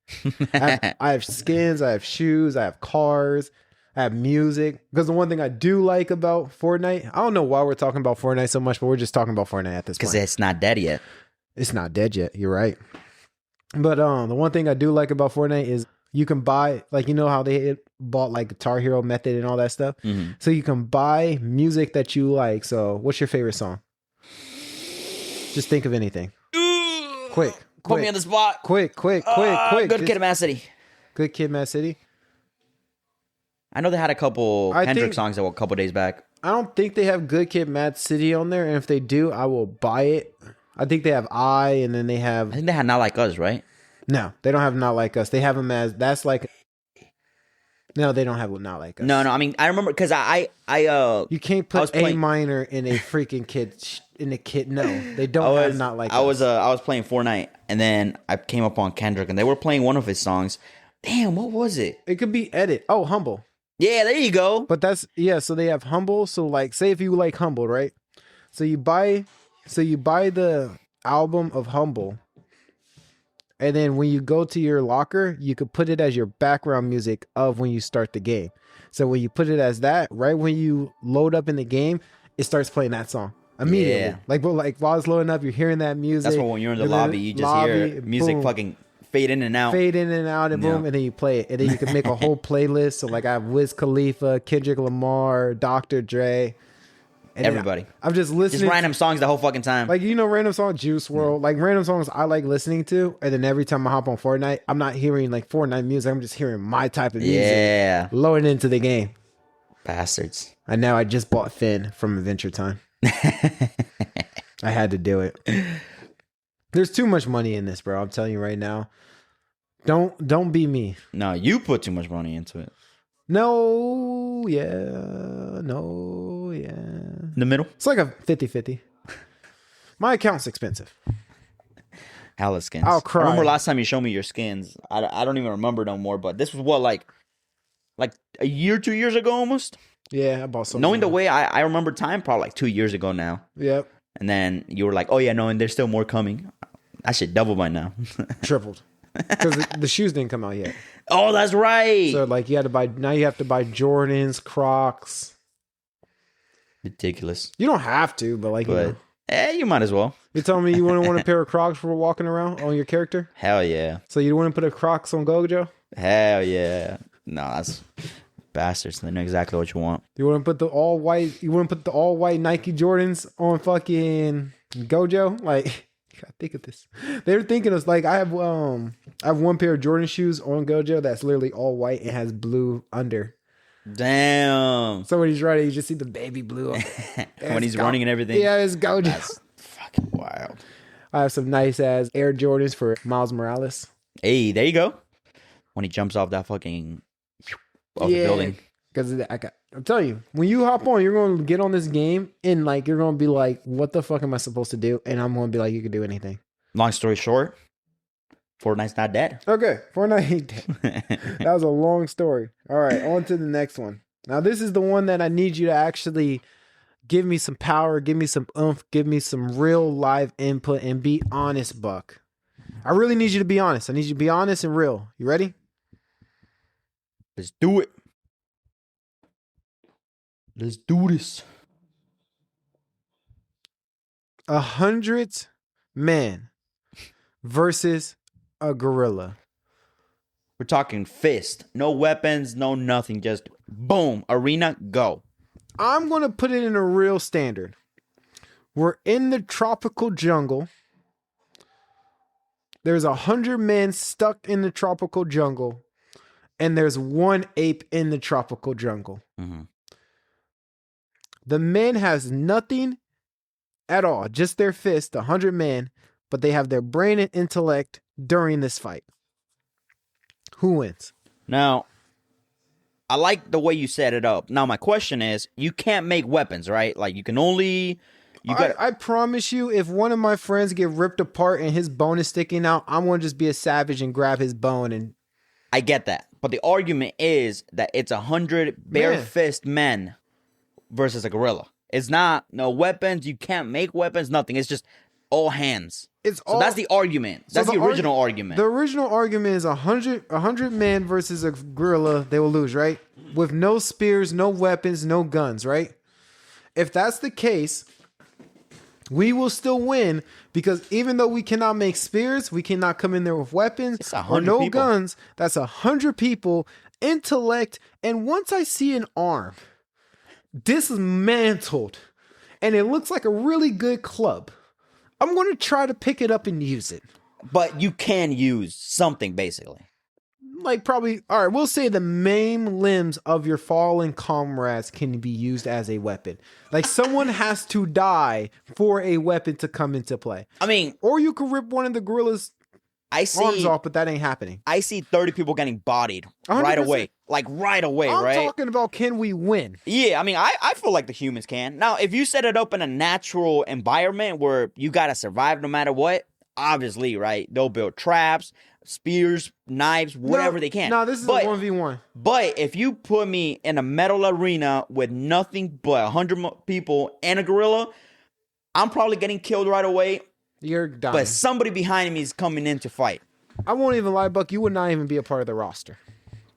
I have skins, I have shoes, I have cars, I have music. Because the one thing I do like about Fortnite, I don't know why we're talking about Fortnite so much, but we're just talking about Fortnite at this point. Because it's not dead yet. It's not dead yet. You're right. But the one thing I do like about Fortnite is you can buy, like, you know how they bought like Guitar Hero Method and all that stuff? Mm-hmm. So you can buy music that you like. So what's your favorite song? Just think of anything. Quick. Put me on the spot. Quick. Good Kid, Mad City. Good Kid, Mad City. I know they had a couple Kendrick songs that were a couple days back. I don't think they have Good Kid, Mad City on there. And if they do, I will buy it. I think they have and then they have... I think they had Not Like Us, right? No, they don't have Not Like Us. They have them as... That's like... No, they don't have Not Like Us. No. I mean, I remember because you can't put A minor in a freaking kid... In a kid, no, they don't have Not Like Us. I was playing Fortnite and then I came up on Kendrick and they were playing one of his songs. Damn, what was it? It could be Edit. Oh, Humble. Yeah, there you go. But that's so they have Humble. So like, say if you like Humble, right? So you buy the album of Humble, and then when you go to your locker, you could put it as your background music of when you start the game. So when you put it as that, right when you load up in the game, it starts playing that song. Immediately. Yeah. Like while it's loading up, you're hearing that music. That's when you're in the lobby, you just hear music boom, fucking fade in and out. And boom, and then you play it. And then you can make a whole playlist. So like I have Wiz Khalifa, Kendrick Lamar, Dr. Dre. And everybody. I'm just listening. Just random songs the whole fucking time. Like, you know, random song, Juice WRLD. Like random songs I like listening to. And then every time I hop on Fortnite, I'm not hearing like Fortnite music. I'm just hearing my type of music. Yeah. Loading into the game. Bastards. And now I just bought Finn from Adventure Time. I had to do it. There's too much money in this, bro. I'm telling you right now. Don't be me. No, you put too much money into it. No, yeah. In the middle? It's like a 50-50. My account's expensive. Hella skins. I'll cry. I remember last time you showed me your skins. I don't even remember no more, but this was what, like a year, 2 years ago almost? Yeah, I bought some. Knowing the way I remember time, probably like 2 years ago now. Yep. And then you were like, oh yeah, no, and there's still more coming. That shit doubled by now. Tripled. Because the shoes didn't come out yet. Oh, that's right. So like you have to buy Jordans, Crocs. Ridiculous. You don't have to, but like, you know. You might as well. You're telling me you wouldn't want a pair of Crocs for walking around on your character? Hell yeah. So you wouldn't put a Crocs on Gojo? Hell yeah. No, that's bastards. They know exactly what you want. You wouldn't put the all white Nike Jordans on fucking Gojo? Like, I think of this. They were thinking of like I have one pair of Jordan shoes on Gojo that's literally all white and has blue under. Damn. So when he's running, you just see the baby blue on when he's running and everything. Yeah, it's Gojo. That's fucking wild. I have some nice ass Air Jordans for Miles Morales. Hey, there you go. When he jumps off that fucking the building. Because I'm telling you, when you hop on, you're going to get on this game and like you're going to be like, what the fuck am I supposed to do? And I'm going to be like, you can do anything. Long story short, Fortnite's not dead. Okay, Fortnite ain't dead. That was a long story. All right, on to the next one. Now, this is the one that I need you to actually give me some power, give me some oomph, give me some real live input, and be honest, Buck. I really need you to be honest. I need you to be honest and real. You ready? Let's do it. Let's do this. 100 men versus a gorilla. We're talking fist. No weapons, no nothing. Just boom. Arena, go. I'm going to put it in a real standard. We're in the tropical jungle. There's 100 men stuck in the tropical jungle. And there's one ape in the tropical jungle. Mm-hmm. The men has nothing at all. Just their fist, 100 men. But they have their brain and intellect during this fight. Who wins? Now, I like the way you set it up. Now, my question is, you can't make weapons, right? Like, you can only... I promise you, if one of my friends get ripped apart and his bone is sticking out, I'm going to just be a savage and grab his bone. And I get that. But the argument is that it's 100 bare fist men versus a gorilla. It's not no weapons. You can't make weapons, nothing. It's just all hands. That's the argument. That's the original argument. The original argument is 100 men versus a gorilla. They will lose, right? With no spears, no weapons, no guns, right? If that's the case, we will still win because even though we cannot make spears, we cannot come in there with weapons or no guns. That's 100 people, intellect, and once I see an arm dismantled and it looks like a really good club, I'm going to try to pick it up and use it. But you can use something, basically. Like probably, all right, we'll say the main limbs of your fallen comrades can be used as a weapon. Like someone has to die for a weapon to come into play. I mean... Or you could rip one of the gorilla's arms off, but that ain't happening. I see 30 people getting bodied 100%. Right away. Like right away, I'm right? I'm talking about can we win? Yeah, I mean, I feel like the humans can. Now, if you set it up in a natural environment where you got to survive no matter what, obviously, right? They'll build traps, spears, knives, whatever they can. No, this is a 1v1. But if you put me in a metal arena with nothing but 100 people and a gorilla, I'm probably getting killed right away. You're dying. But somebody behind me is coming in to fight. I won't even lie, Buck. You would not even be a part of the roster.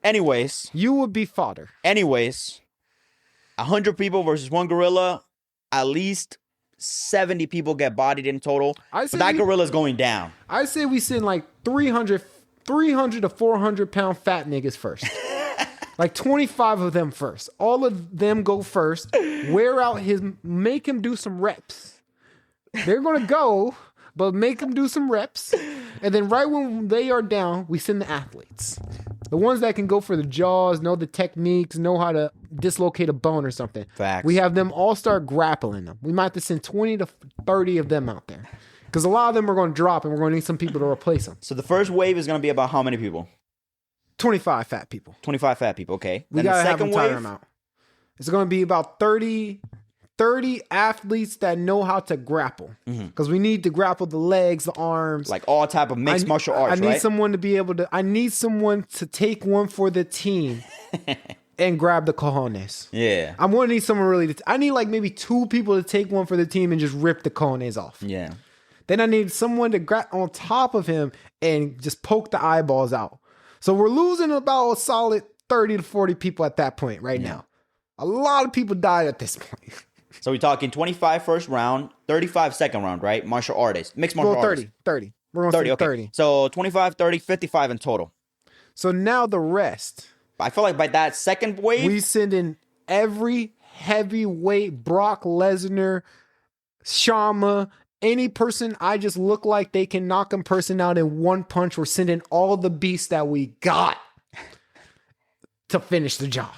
Anyways. You would be fodder. Anyways, 100 people versus one gorilla, at least 70 people get bodied in total. But that gorilla's going down. I say we send like 300 to 400 pound fat niggas first. Like 25 of them first. All of them go first. Make him do some reps. They're going to go, but make them do some reps. And then right when they are down, we send the athletes. The ones that can go for the jaws, know the techniques, know how to dislocate a bone or something. Facts. We have them all start grappling them. We might have to send 20 to 30 of them out there. Because a lot of them are going to drop and we're going to need some people to replace them. So the first wave is going to be about how many people? 25 fat people. 25 fat people, okay. We got to have them tire them out. It's going to be about 30 athletes that know how to grapple. Because we need to grapple the legs, the arms. Like all type of mixed martial arts, right? I need someone to be able to... I need someone to take one for the team and grab the cojones. Yeah. I'm going to need someone really... I need like maybe 2 people to take one for the team and just rip the cojones off. Yeah. Then I need someone to grab on top of him and just poke the eyeballs out. So we're losing about a solid 30 to 40 people at that point right now. A lot of people died at this point. So we're talking 25 first round, 35 second round, right? Martial artists, mixed martial artists. 30. We're going to 30, okay. 30. So 25, 30, 55 in total. So now the rest. I feel like by that second wave, we send in every heavyweight, Brock Lesnar, Shama, any person I just look like they can knock a person out in one punch. We're sending all the beasts that we got to finish the job.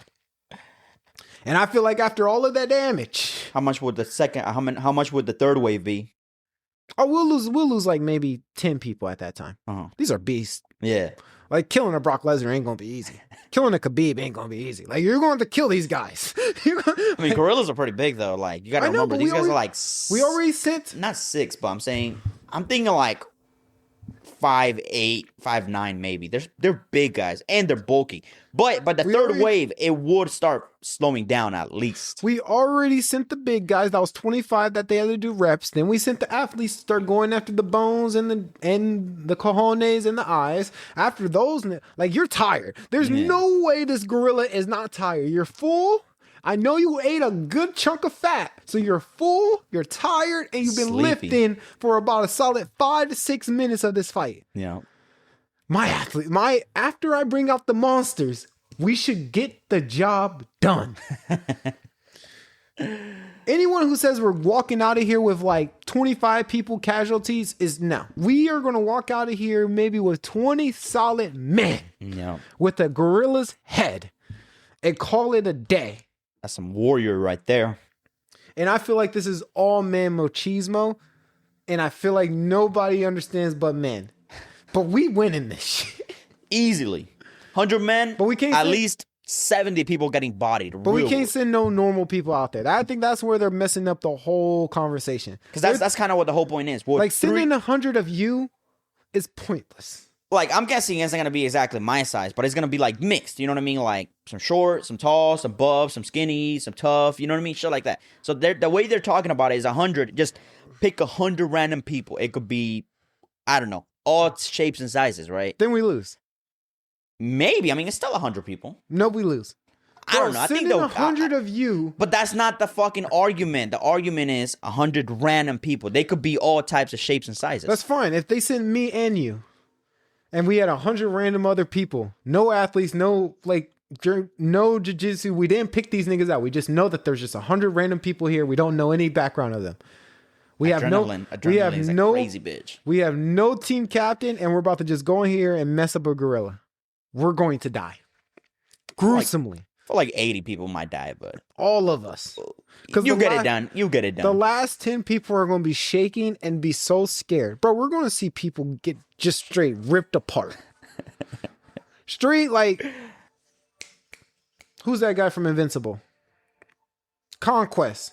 And I feel like after all of that damage, how much would the third wave be? Oh, we'll lose like maybe 10 people at that time. These are beasts. Yeah. Like killing a Brock Lesnar ain't gonna be easy. Killing a Khabib ain't gonna be easy. Like you're going to kill these guys. I mean, gorillas are pretty big though. Like you gotta remember, these guys are like we already sent not 6, but I'm thinking like 5'8", 5'9", maybe. They're big guys and they're bulky. But the third wave, it would start slowing down at least. We already sent the big guys. That was 25 that they had to do reps. Then we sent the athletes to start going after the bones and the cojones and the eyes. After those, like, you're tired. There's no way this gorilla is not tired. You're full. I know you ate a good chunk of fat. So you're full, you're tired, and you've been lifting for about a solid 5 to 6 minutes of this fight. Yeah. After I bring out the monsters, we should get the job done. Anyone who says we're walking out of here with like 25 people casualties is no. We are going to walk out of here maybe with 20 solid men with a gorilla's head and call it a day. That's some warrior right there. And I feel like this is all man machismo. And I feel like nobody understands but men. But we winning this shit. Easily. 100 men, but we can't at least 70 people getting bodied. But we can't send no normal people out there. I think that's where they're messing up the whole conversation. Because that's kind of what the whole point is. Like sending 100 of you is pointless. Like, I'm guessing it's not going to be exactly my size, but it's going to be like mixed. You know what I mean? Like some short, some tall, some buff, some skinny, some tough. You know what I mean? Shit like that. So the way they're talking about it is 100. Just pick 100 random people. It could be, I don't know, all shapes and sizes, right? Then we lose. Maybe. I mean, it's still 100 people. No, we lose. I don't know. I think 100 of you. But that's not the fucking argument. The argument is 100 random people. They could be all types of shapes and sizes. That's fine. If they send me and you, and we had 100 random other people, no athletes, no jiu-jitsu. We didn't pick these niggas out. We just know that there's just 100 random people here. We don't know any background of them. Adrenaline is a crazy bitch. We have no team captain, and we're about to just go in here and mess up a gorilla. We're going to die. Gruesomely. I feel like 80 people might die, but all of us. You get it done. You get it done. The last 10 people are going to be shaking and be so scared. Bro, we're going to see people get just straight ripped apart. Straight like, who's that guy from Invincible? Conquest.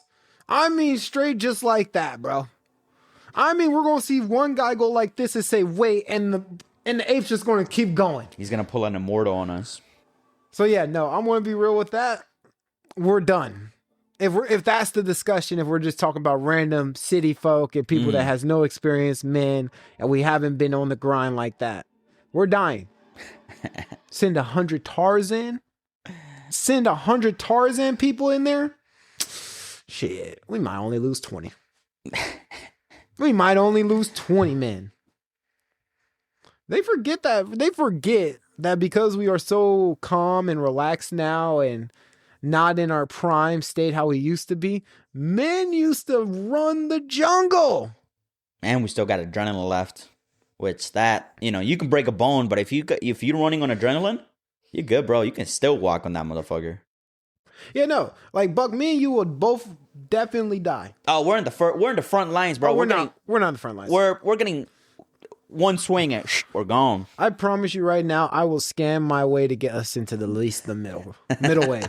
I mean, straight just like that, bro. I mean, we're going to see one guy go like this and say, wait, and the ape's just going to keep going. He's going to pull an immortal on us. So yeah, no, I'm going to be real with that. We're done. If that's the discussion, if we're just talking about random city folk and people that has no experience, men, and we haven't been on the grind like that, we're dying. Send 100 Tarzan. Send 100 Tarzan people in there. Shit, we might only lose 20. We might only lose 20 men. They forget that because we are so calm and relaxed now and not in our prime state how we used to be, men used to run the jungle. And we still got adrenaline left, which that, you can break a bone, but if you're running on adrenaline, you're good, bro. You can still walk on that motherfucker. Yeah, no. Like, Buck, me and you would both definitely die. Oh, we're in the front lines, bro. Oh, we're not in the front lines. We're getting one swing and we're gone. I promise you right now, I will scam my way to get us into the middle wave.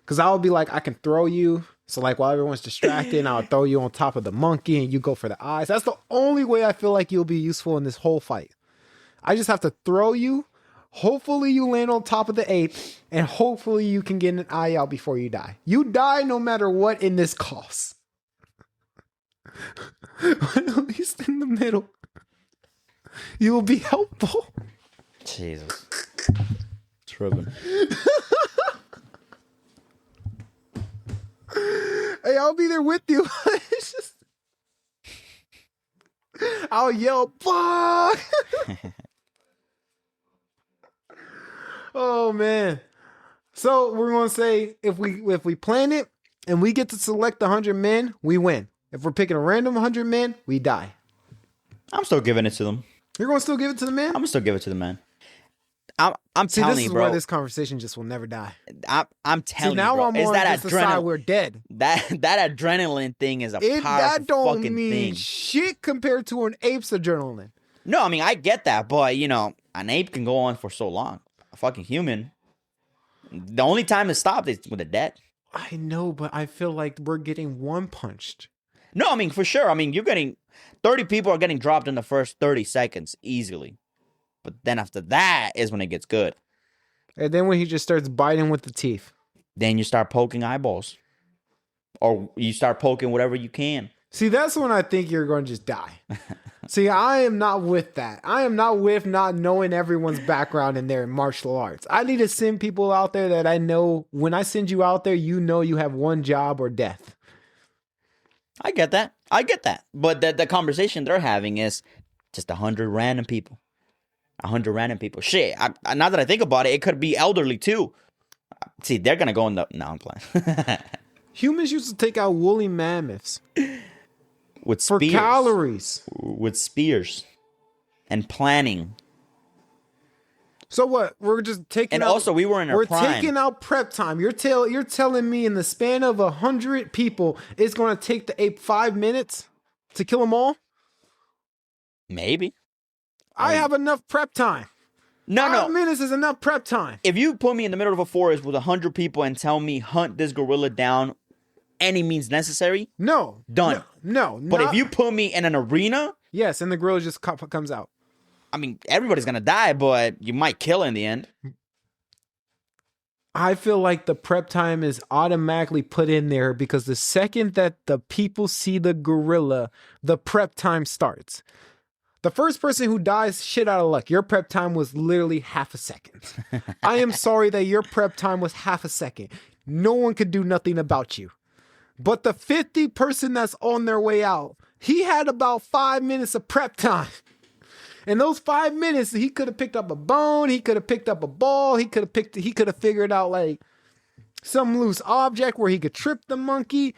Because I'll be like, I can throw you. So like while everyone's distracted, I'll throw you on top of the monkey and you go for the eyes. That's the only way I feel like you'll be useful in this whole fight. I just have to throw you. Hopefully you land on top of the ape and hopefully you can get an eye out before you die. You die no matter what in this costs. But at least in the middle, you will be helpful. Jesus. Tripping. Hey, I'll be there with you. It's just, I'll yell, fuck. Oh man. So we're gonna say if we plan it and we get to select 100 men, we win. If we're picking a random 100 men, we die. I'm still giving it to them. You're gonna still give it to the man? I'm gonna still give it to the man. I'm telling you, bro. This is why this conversation just will never die. I'm telling now you, bro. I'm Is on that this side we're dead. That adrenaline thing is a powerful that don't fucking mean thing. Shit compared to an ape's adrenaline. No, I mean I get that, but an ape can go on for so long. A fucking human, the only time it stopped is with a dead. I know, but I feel like we're getting one punched. No, I mean, for sure. I mean, you're getting 30 people are getting dropped in the first 30 seconds easily. But then after that is when it gets good. And then when he just starts biting with the teeth. Then you start poking eyeballs. Or you start poking whatever you can. See, that's when I think you're going to just die. See, I am not with that. I am not with not knowing everyone's background in their martial arts. I need to send people out there that I know. When I send you out there, you know you have one job or death. I get that. But the conversation they're having is just 100 random people. 100 random people. Shit. Now that I think about it, it could be elderly too. See, they're going to go in the... No, I'm playing. Humans used to take out woolly mammoths. With spears. For calories. With spears. And planning. So what? We're just taking and out... And also, we were in our prime. We're taking out prep time. You're telling me in the span of 100 people, it's going to take the ape 5 minutes to kill them all? Maybe. I have enough prep time. No. 5 minutes is enough prep time. If you put me in the middle of a forest with 100 people and tell me hunt this gorilla down any means necessary, no, done. No. But if you put me in an arena, yes, and the gorilla just comes out. I mean, everybody's gonna die, but you might kill in the end. I feel like the prep time is automatically put in there because the second that the people see the gorilla, the prep time starts. The first person who dies, shit out of luck. Your prep time was literally half a second. I am sorry that your prep time was half a second. No one could do nothing about you. But the 50 person that's on their way out, he had about 5 minutes of prep time. In those 5 minutes, he could have picked up a bone. He could have picked up a ball. He could have figured out like some loose object where he could trip the monkey.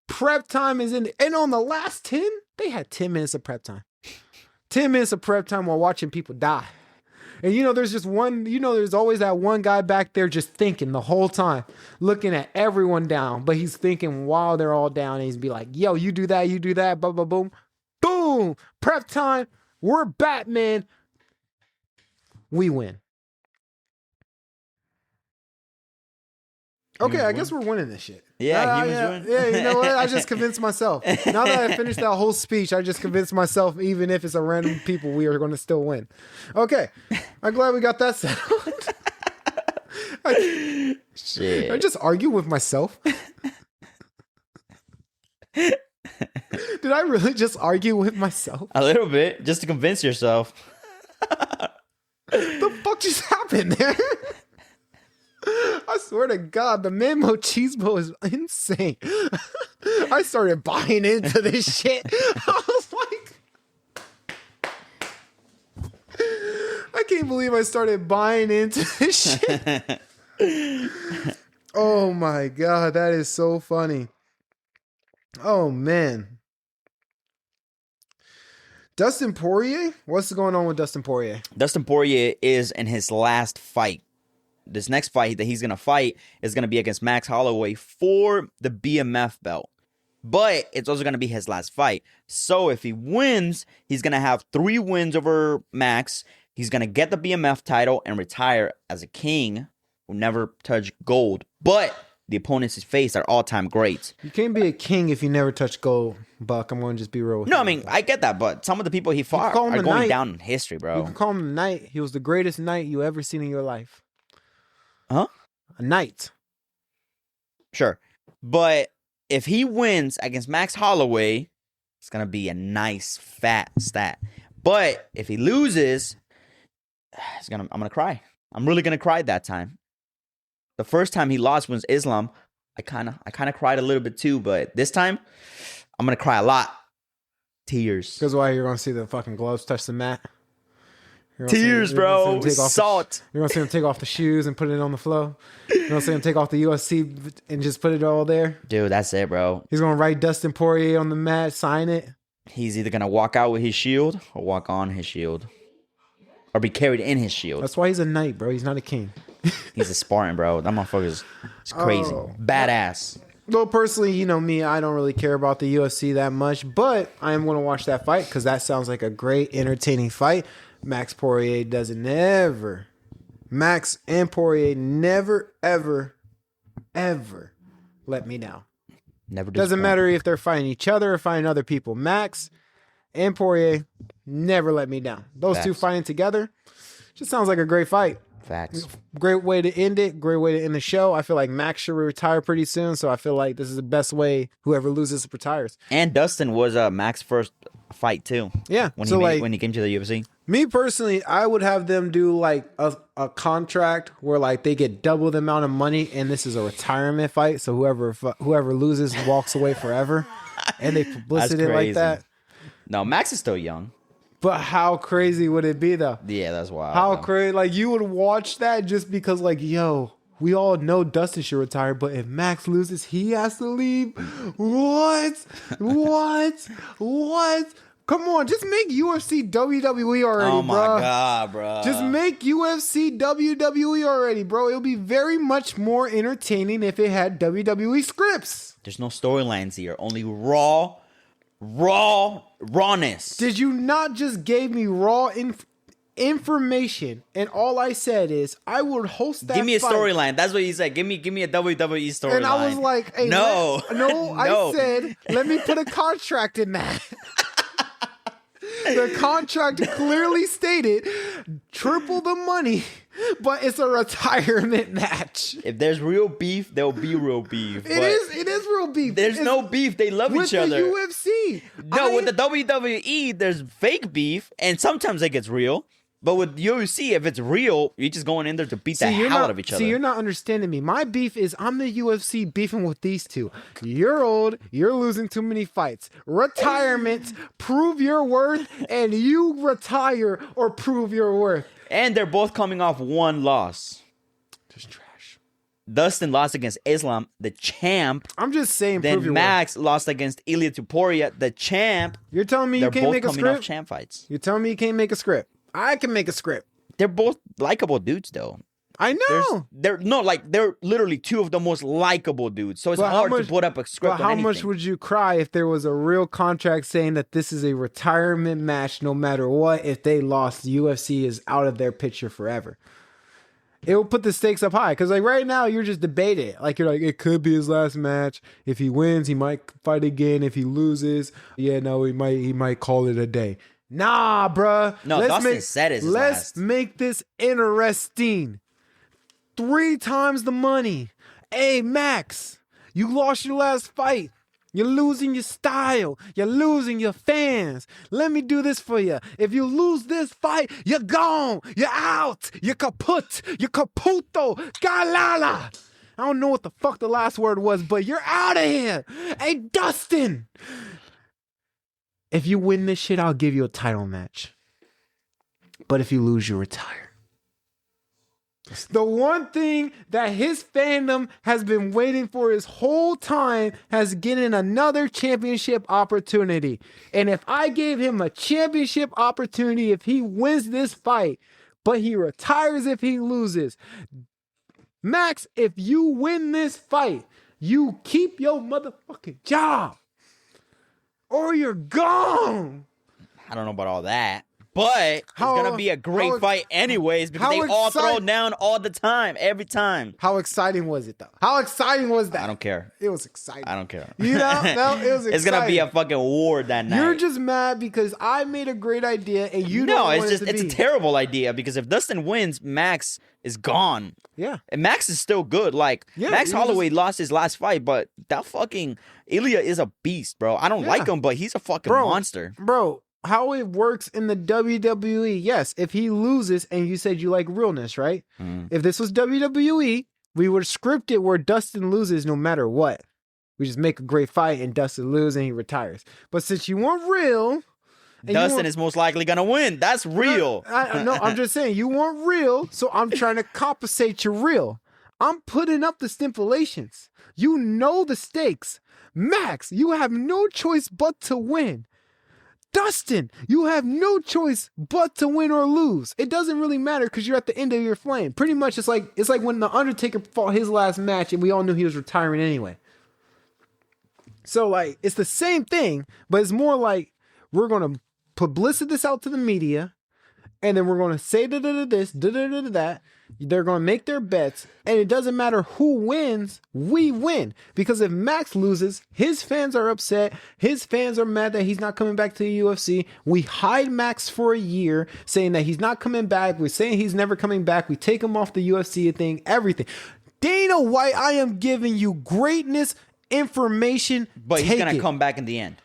Prep time is in. And on the last 10, they had 10 minutes of prep time. 10 minutes of prep time while watching people die. And there's always that one guy back there just thinking the whole time, looking at everyone down, but he's thinking while they're all down, and he's be like, yo, you do that, boom, boom, boom, boom, prep time, we're Batman, we win. Okay, I guess we're winning this shit. Yeah, humans win. Yeah, you know what? I just convinced myself. Now that I finished that whole speech, I just convinced myself, even if it's a random people, we are going to still win. Okay, I'm glad we got that settled. Shit. I just argue with myself. Did I really just argue with myself? A little bit, just to convince yourself. The fuck just happened there? I swear to God, the Mammo Cheesebo is insane. I started buying into this shit. I was like, I can't believe I started buying into this shit. Oh my God, that is so funny. Oh man. Dustin Poirier? What's going on with Dustin Poirier? Dustin Poirier is in his last fight. This next fight that he's going to fight is going to be against Max Holloway for the BMF belt. But it's also going to be his last fight. So if he wins, he's going to have 3 wins over Max. He's going to get the BMF title and retire as a king who never touched gold. But the opponents he faced are all-time greats. You can't be a king if you never touch gold, Buck. I'm going to just be real with you. No, I mean, I get that, but some of the people he fought are going down in history, bro. You can call him the knight. He was the greatest knight you ever seen in your life. Huh? A knight. Sure. But if he wins against Max Holloway, it's going to be a nice fat stat. But if he loses, I'm going to cry. I'm really going to cry that time. The first time he lost was Islam. I kind of cried a little bit too, but this time I'm going to cry a lot. Tears. Because why? You're going to see the fucking gloves touch the mat? Tears, bro. Salt. You're going to see him take off the shoes and put it on the floor. You're going to see him take off the UFC and just put it all there. Dude, that's it, bro. He's going to write Dustin Poirier on the mat, sign it. He's either going to walk out with his shield or walk on his shield. Or be carried in his shield. That's why he's a knight, bro. He's not a king. He's a Spartan, bro. That motherfucker's crazy. Badass. Well, personally, you know me, I don't really care about the UFC that much, but I am going to watch that fight because that sounds like a great, entertaining fight. Max Poirier doesn't ever. Max and Poirier never, ever, ever let me down. Never Doesn't matter if they're fighting each other or fighting other people. Max and Poirier never let me down. Those two fighting together just sounds like a great fight. Facts. Great way to end it. Great way to end the show. I feel like Max should retire pretty soon, so I feel like this is the best way whoever loses retires. And Dustin was Max's first fight too. Yeah. When so when he came to the UFC. Me personally, I would have them do like a contract where like they get double the amount of money, and this is a retirement fight. So whoever loses walks away forever, and they publicity it like that. No, Max is still young. But how crazy would it be though? Yeah, that's wild. How crazy! Like you would watch that just because, like, yo, we all know Dustin should retire, but if Max loses, he has to leave. What? What? Come on, just make UFC WWE already, bro. Oh my god, bro. Just make UFC WWE already, bro. It'll be very much more entertaining if it had WWE scripts. There's no storylines here, only rawness. Did you not just give me raw information? And all I said is I would host that. Give me a fight. Storyline. That's what you said. Give me a WWE storyline. And I was like, hey, no. I said, let me put a contract in that. The contract clearly stated triple the money, but it's a retirement match. If there's real beef, there'll be real beef. It is real beef. There's no beef. They love each other. With the UFC. No, with the WWE, there's fake beef, and sometimes it gets real. But with UFC, if it's real, you're just going in there to beat the hell out of each other. See, you're not understanding me. My beef is I'm the UFC beefing with these two. You're old. You're losing too many fights. Retirement, prove your worth, and you retire or prove your worth. And they're both coming off one loss. Just trash. Dustin lost against Islam, the champ. I'm just saying, then prove your Max lost against Ilia Topuria, the champ. You're telling me you can't make a script? They're both coming off champ fights. You're telling me you can't make a script? I can make a script. They're both likable dudes, though. I know. They're literally two of the most likable dudes. So it's hard to put up a script. But how much would you cry if there was a real contract saying that this is a retirement match no matter what? If they lost, UFC is out of their picture forever. It will put the stakes up high. Because like right now, you're just debating it. Like you're like, it could be his last match. If he wins, he might fight again. If he loses, he might call it a day. Nah, bruh. No, Dustin said it's his last. Let's make this interesting. 3 times the money. Hey, Max, you lost your last fight. You're losing your style. You're losing your fans. Let me do this for you. If you lose this fight, you're gone. You're out. You're kaput. You're caputo. Galala. I don't know what the fuck the last word was, but you're out of here. Hey, Dustin. If you win this shit, I'll give you a title match. But if you lose, you retire. The one thing that his fandom has been waiting for his whole time has getting another championship opportunity. And if I gave him a championship opportunity if he wins this fight, but he retires if he loses. Max, if you win this fight, you keep your motherfucking job. Or you're gone. I don't know about all that. But it's going to be a great fight anyways because they all throw down all the time, every time. How exciting was it, though? How exciting was that? I don't care. It was exciting. I don't care. You know? No, it was exciting. It's going to be a fucking war that night. You're just mad because I made a great idea and you don't want it to be. It's a terrible idea because if Dustin wins, Max is gone. Yeah. And Max is still good. Like, Max Holloway lost his last fight, but that fucking Ilya is a beast, bro. I don't like him, but he's a fucking monster. Bro. How it works in the WWE, yes, if he loses, and you said you like realness, right? If this was WWE, we would script it where Dustin loses no matter what. We just make a great fight and Dustin loses and he retires. But since you want real... Dustin is most likely going to win. That's real. No, I'm just saying, you want real, so I'm trying to compensate your real. I'm putting up the stipulations. You know the stakes. Max, you have no choice but to win. Dustin, you have no choice but to win or lose. It doesn't really matter because you're at the end of your flame. Pretty much, it's like when the Undertaker fought his last match and we all knew he was retiring anyway. So like it's the same thing, but it's more like we're gonna publicity this out to the media, and then we're gonna say this, that, They're going to make their bets, and it doesn't matter who wins, we win. Because if Max loses, his fans are upset. His fans are mad that he's not coming back to the UFC. We hide Max for a year, saying that he's not coming back. We're saying he's never coming back. We take him off the UFC thing, everything. Dana White, I am giving you greatness information. But he's going to come back in the end.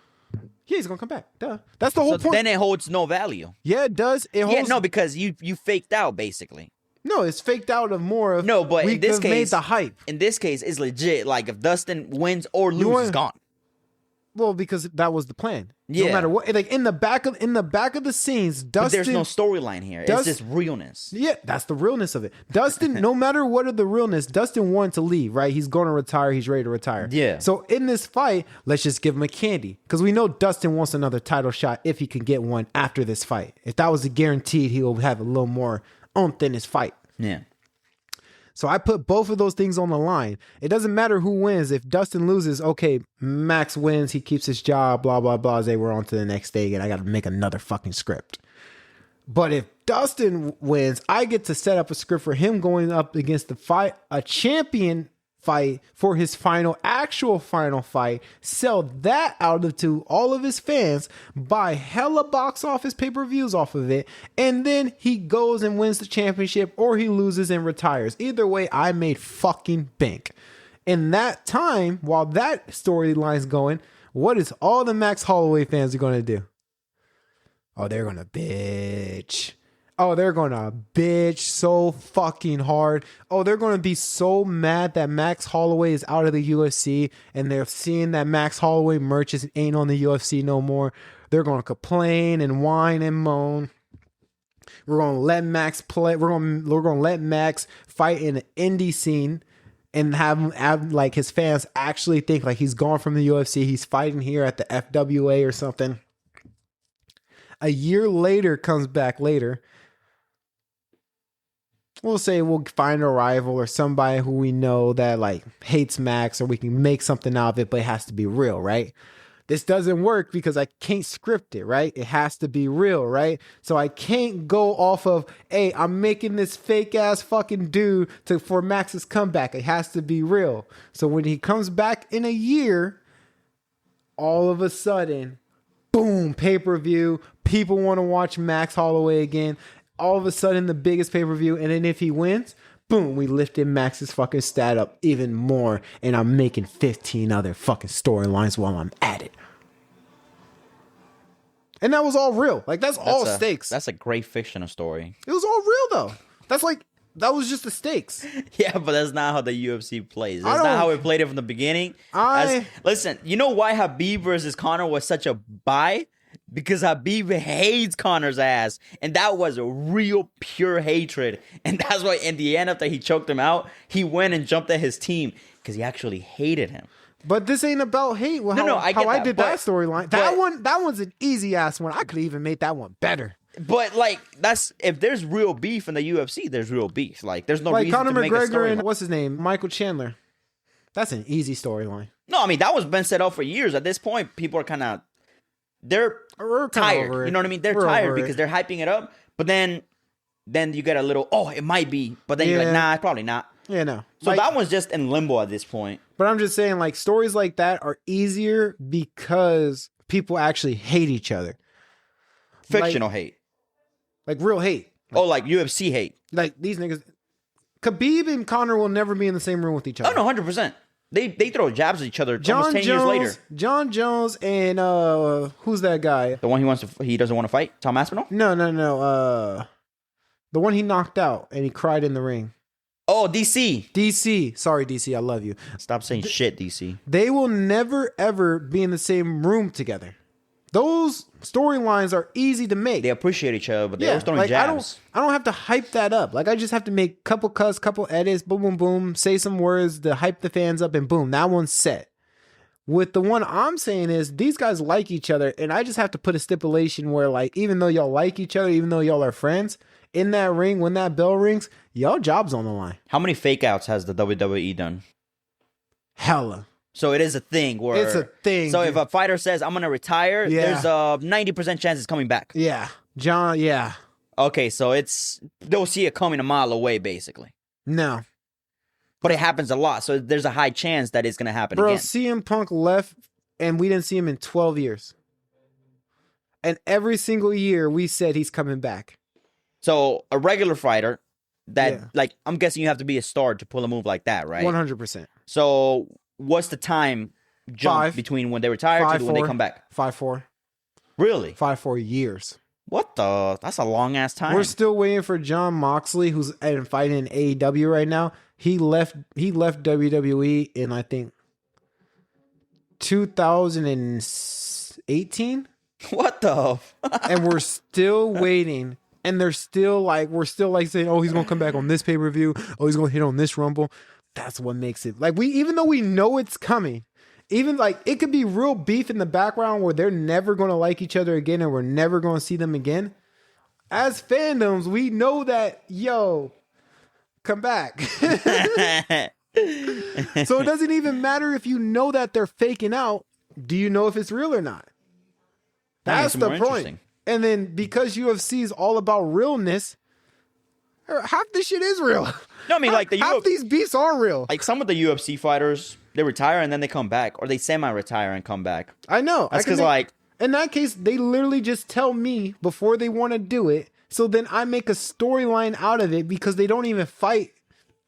Yeah, he's going to come back. Duh. That's the whole point. Then it holds no value. Yeah, it does. Because you faked out, basically. No, it's faked out of more of. No, but in this case, made the hype. In this case, it's legit. Like if Dustin wins or loses, it's gone. Well, because that was the plan. Yeah. No matter what, like in the back of the scenes, Dustin. But there's no storyline here. It's just realness. Yeah, that's the realness of it. Dustin, no matter what of the realness, Dustin wanted to leave. Right, he's going to retire. He's ready to retire. Yeah. So in this fight, let's just give him a candy because we know Dustin wants another title shot if he can get one after this fight. If that was a guaranteed, he will have a little more oomph in his fight. Yeah. So I put both of those things on the line. It doesn't matter who wins. If Dustin loses, okay, Max wins. He keeps his job, blah, blah, blah. We're on to the next day and I got to make another fucking script. But if Dustin wins, I get to set up a script for him going up against a champion fight for his actual final fight, sell that out to all of his fans, buy hella box office pay-per-views off of it, and then he goes and wins the championship or he loses and retires. Either way, I made fucking bank. In that time, while that storyline's going, what is all the Max Holloway fans are going to do? Oh, they're going to bitch. Oh, they're going to bitch so fucking hard. Oh, they're going to be so mad that Max Holloway is out of the UFC and they're seeing that Max Holloway merch ain't on the UFC no more. They're going to complain and whine and moan. We're going to let Max play. We're going to let Max fight in the indie scene and have like his fans actually think like he's gone from the UFC. He's fighting here at the FWA or something. A year later comes back later. We'll say we'll find a rival or somebody who we know that like hates Max, or we can make something out of it, but it has to be real, right? This doesn't work because I can't script it, right? It has to be real, right? So I can't go off of, hey, I'm making this fake ass fucking dude for Max's comeback. It has to be real. So when he comes back in a year, all of a sudden, boom, pay-per-view. People want to watch Max Holloway again. All of a sudden, the biggest pay-per-view. And then if he wins, boom, we lifted Max's fucking stat up even more. And I'm making 15 other fucking storylines while I'm at it. And that was all real. Like, that's all stakes. That's a great fictional story. It was all real, though. That was just the stakes. Yeah, but that's not how the UFC plays. That's not how we played it from the beginning. Listen, you know why Khabib versus Conor was such a buy? Because Khabib hates Conor's ass. And that was a real pure hatred. And that's why in the end, after he choked him out, he went and jumped at his team. Because he actually hated him. But this ain't about hate. Well, I did that storyline. That one's an easy ass one. I could even made that one better. But like if there's real beef in the UFC, there's real beef. Like there's no reason Conor to make a McGregor storyline. and what's his name, Michael Chandler. That's an easy storyline. No, I mean that was been set up for years. At this point, people are they're tired. You know what I mean? They're tired because they're hyping it up. But then you get a little, oh, it might be. But then you're like, nah, it's probably not. Yeah, no. So that one's just in limbo at this point. But I'm just saying, like, stories like that are easier because people actually hate each other. Fictional hate. Like real hate. Like UFC hate. Like these niggas. Khabib and Conor will never be in the same room with each other. Oh, no, 100%. They throw jabs at each other almost 10 years later. John Jones and who's that guy? The one he doesn't want to fight? Tom Aspinall? No. The one he knocked out and he cried in the ring. Oh, DC. Sorry, DC. I love you. Stop saying shit, DC. They will never, ever be in the same room together. Those storylines are easy to make. They appreciate each other, but they're always throwing jabs. I don't have to hype that up. Like, I just have to make couple cuts, couple edits, boom, boom, boom, say some words to hype the fans up, and boom, that one's set. With the one I'm saying is, these guys like each other, and I just have to put a stipulation where, like, even though y'all like each other, even though y'all are friends, in that ring, when that bell rings, y'all job's on the line. How many fake outs has the WWE done? Hella. So it is a thing where it's a thing. So if a fighter says I'm gonna retire, there's a 90% chance it's coming back. Yeah. John, yeah. Okay, so they'll see it coming a mile away, basically. No. But it happens a lot, so there's a high chance that it's going to happen Bro, again. CM Punk left, and we didn't see him in 12 years. And every single year, we said he's coming back. So a regular fighter that, like, I'm guessing you have to be a star to pull a move like that, right? 100%. So what's the time jump between when they retire to when they come back? 5-4. Really? 5-4 years. What the? That's a long-ass time. We're still waiting for John Moxley, who's fighting in AEW right now. He left WWE in, I think, 2018. What the? And we're still waiting. And they're still like, we're still like saying, oh, he's going to come back on this pay-per-view. Oh, he's going to hit on this Rumble. That's what makes it. Like, even though we know it's coming, even like it could be real beef in the background where they're never going to like each other again and we're never going to see them again. As fandoms, we know that, yo, come back. So it doesn't even matter if you know that they're faking out. Do you know if it's real or not? That's the point. And then because UFC is all about realness, half this shit is real. No, I mean, like half these beasts are real. Like some of the UFC fighters, they retire and then they come back, or they semi-retire and come back. I know. That's because, like, in that case, they literally just tell me before they want to do it. So then I make a storyline out of it because they don't even fight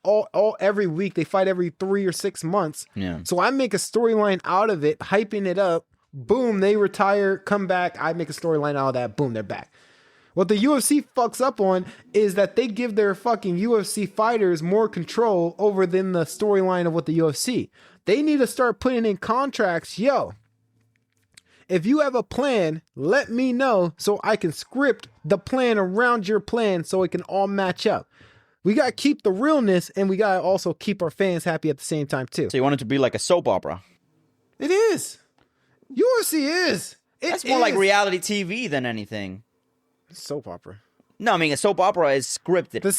all every week. They fight every 3 or 6 months. Yeah. So I make a storyline out of it, hyping it up. Boom, they retire, come back. I make a storyline out of that. Boom, they're back. What the UFC fucks up on is that they give their fucking UFC fighters more control over than the storyline of what the UFC. They need to start putting in contracts. Yo, if you have a plan, let me know so I can script the plan around your plan so it can all match up. We got to keep the realness and we got to also keep our fans happy at the same time too. So you want it to be like a soap opera? It is. UFC is. That's more like reality TV than anything. Soap opera. No, I mean a soap opera is scripted. The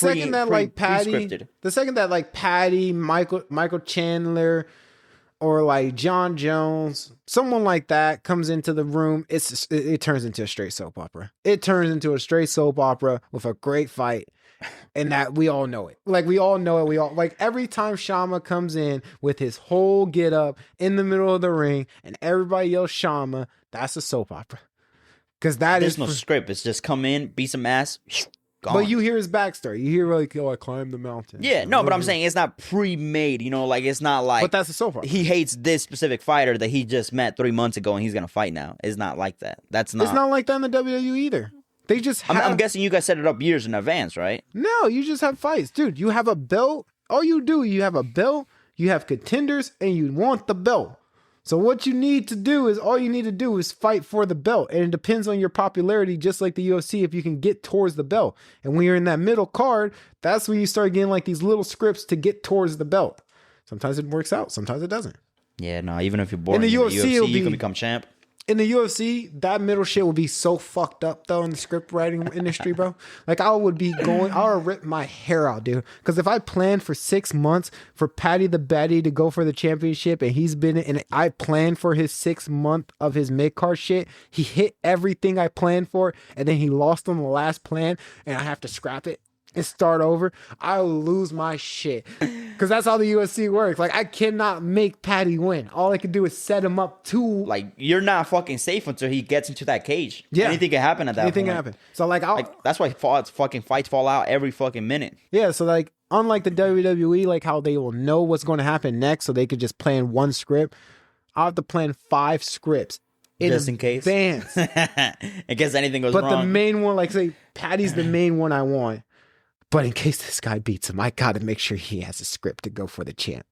second that Patty, Michael Chandler, or like John Jones, someone like that comes into the room, it turns into a straight soap opera. It turns into a straight soap opera with a great fight. And that we all know it. Like we all know it. We all like every time Shama comes in with his whole get up in the middle of the ring and everybody yells Shama, that's a soap opera. Because there's no script. It's just come in, beat some ass, gone. But you hear his backstory. You hear like, oh, I climbed the mountain. Yeah, no, but I'm saying it's not pre-made. You know, like it's not like. But that's a soap opera. He hates this specific fighter that he just met 3 months ago and he's gonna fight now. It's not like that. That's not. It's not like that in the WWE either. They just have... I'm guessing you guys set it up years in advance, right? No, you just have fights. Dude, you have a belt. All you do, you have a belt, you have contenders, and you want the belt. So what you need to do is, all you need to do is fight for the belt. And it depends on your popularity, just like the UFC, if you can get towards the belt. And when you're in that middle card, that's when you start getting like these little scripts to get towards the belt. Sometimes it works out, sometimes it doesn't. Yeah, no, even if you're born in the UFC, you can become champ. In the UFC, that middle shit will be so fucked up though in the script writing industry, bro. Like I would rip my hair out, dude. Because if I planned for 6 months for Patty the Batty to go for the championship and I planned for his 6 month of his mid-card shit, he hit everything I planned for and then he lost on the last plan and I have to scrap it and start over, I'll lose my shit. Because that's how the UFC works. Like, I cannot make Patty win. All I can do is set him up to... Like, you're not fucking safe until he gets into that cage. Yeah. Anything can happen at that point. Anything can happen. So, like, that's why fucking fights fall out every fucking minute. Yeah, so, like, unlike the WWE, like, how they will know what's going to happen next, so they could just plan one script, I'll have to plan 5 scripts. Just in case. Advance. In case anything goes wrong. But the main one, like, say, Patty's the main one I want. But in case this guy beats him, I got to make sure he has a script to go for the champ.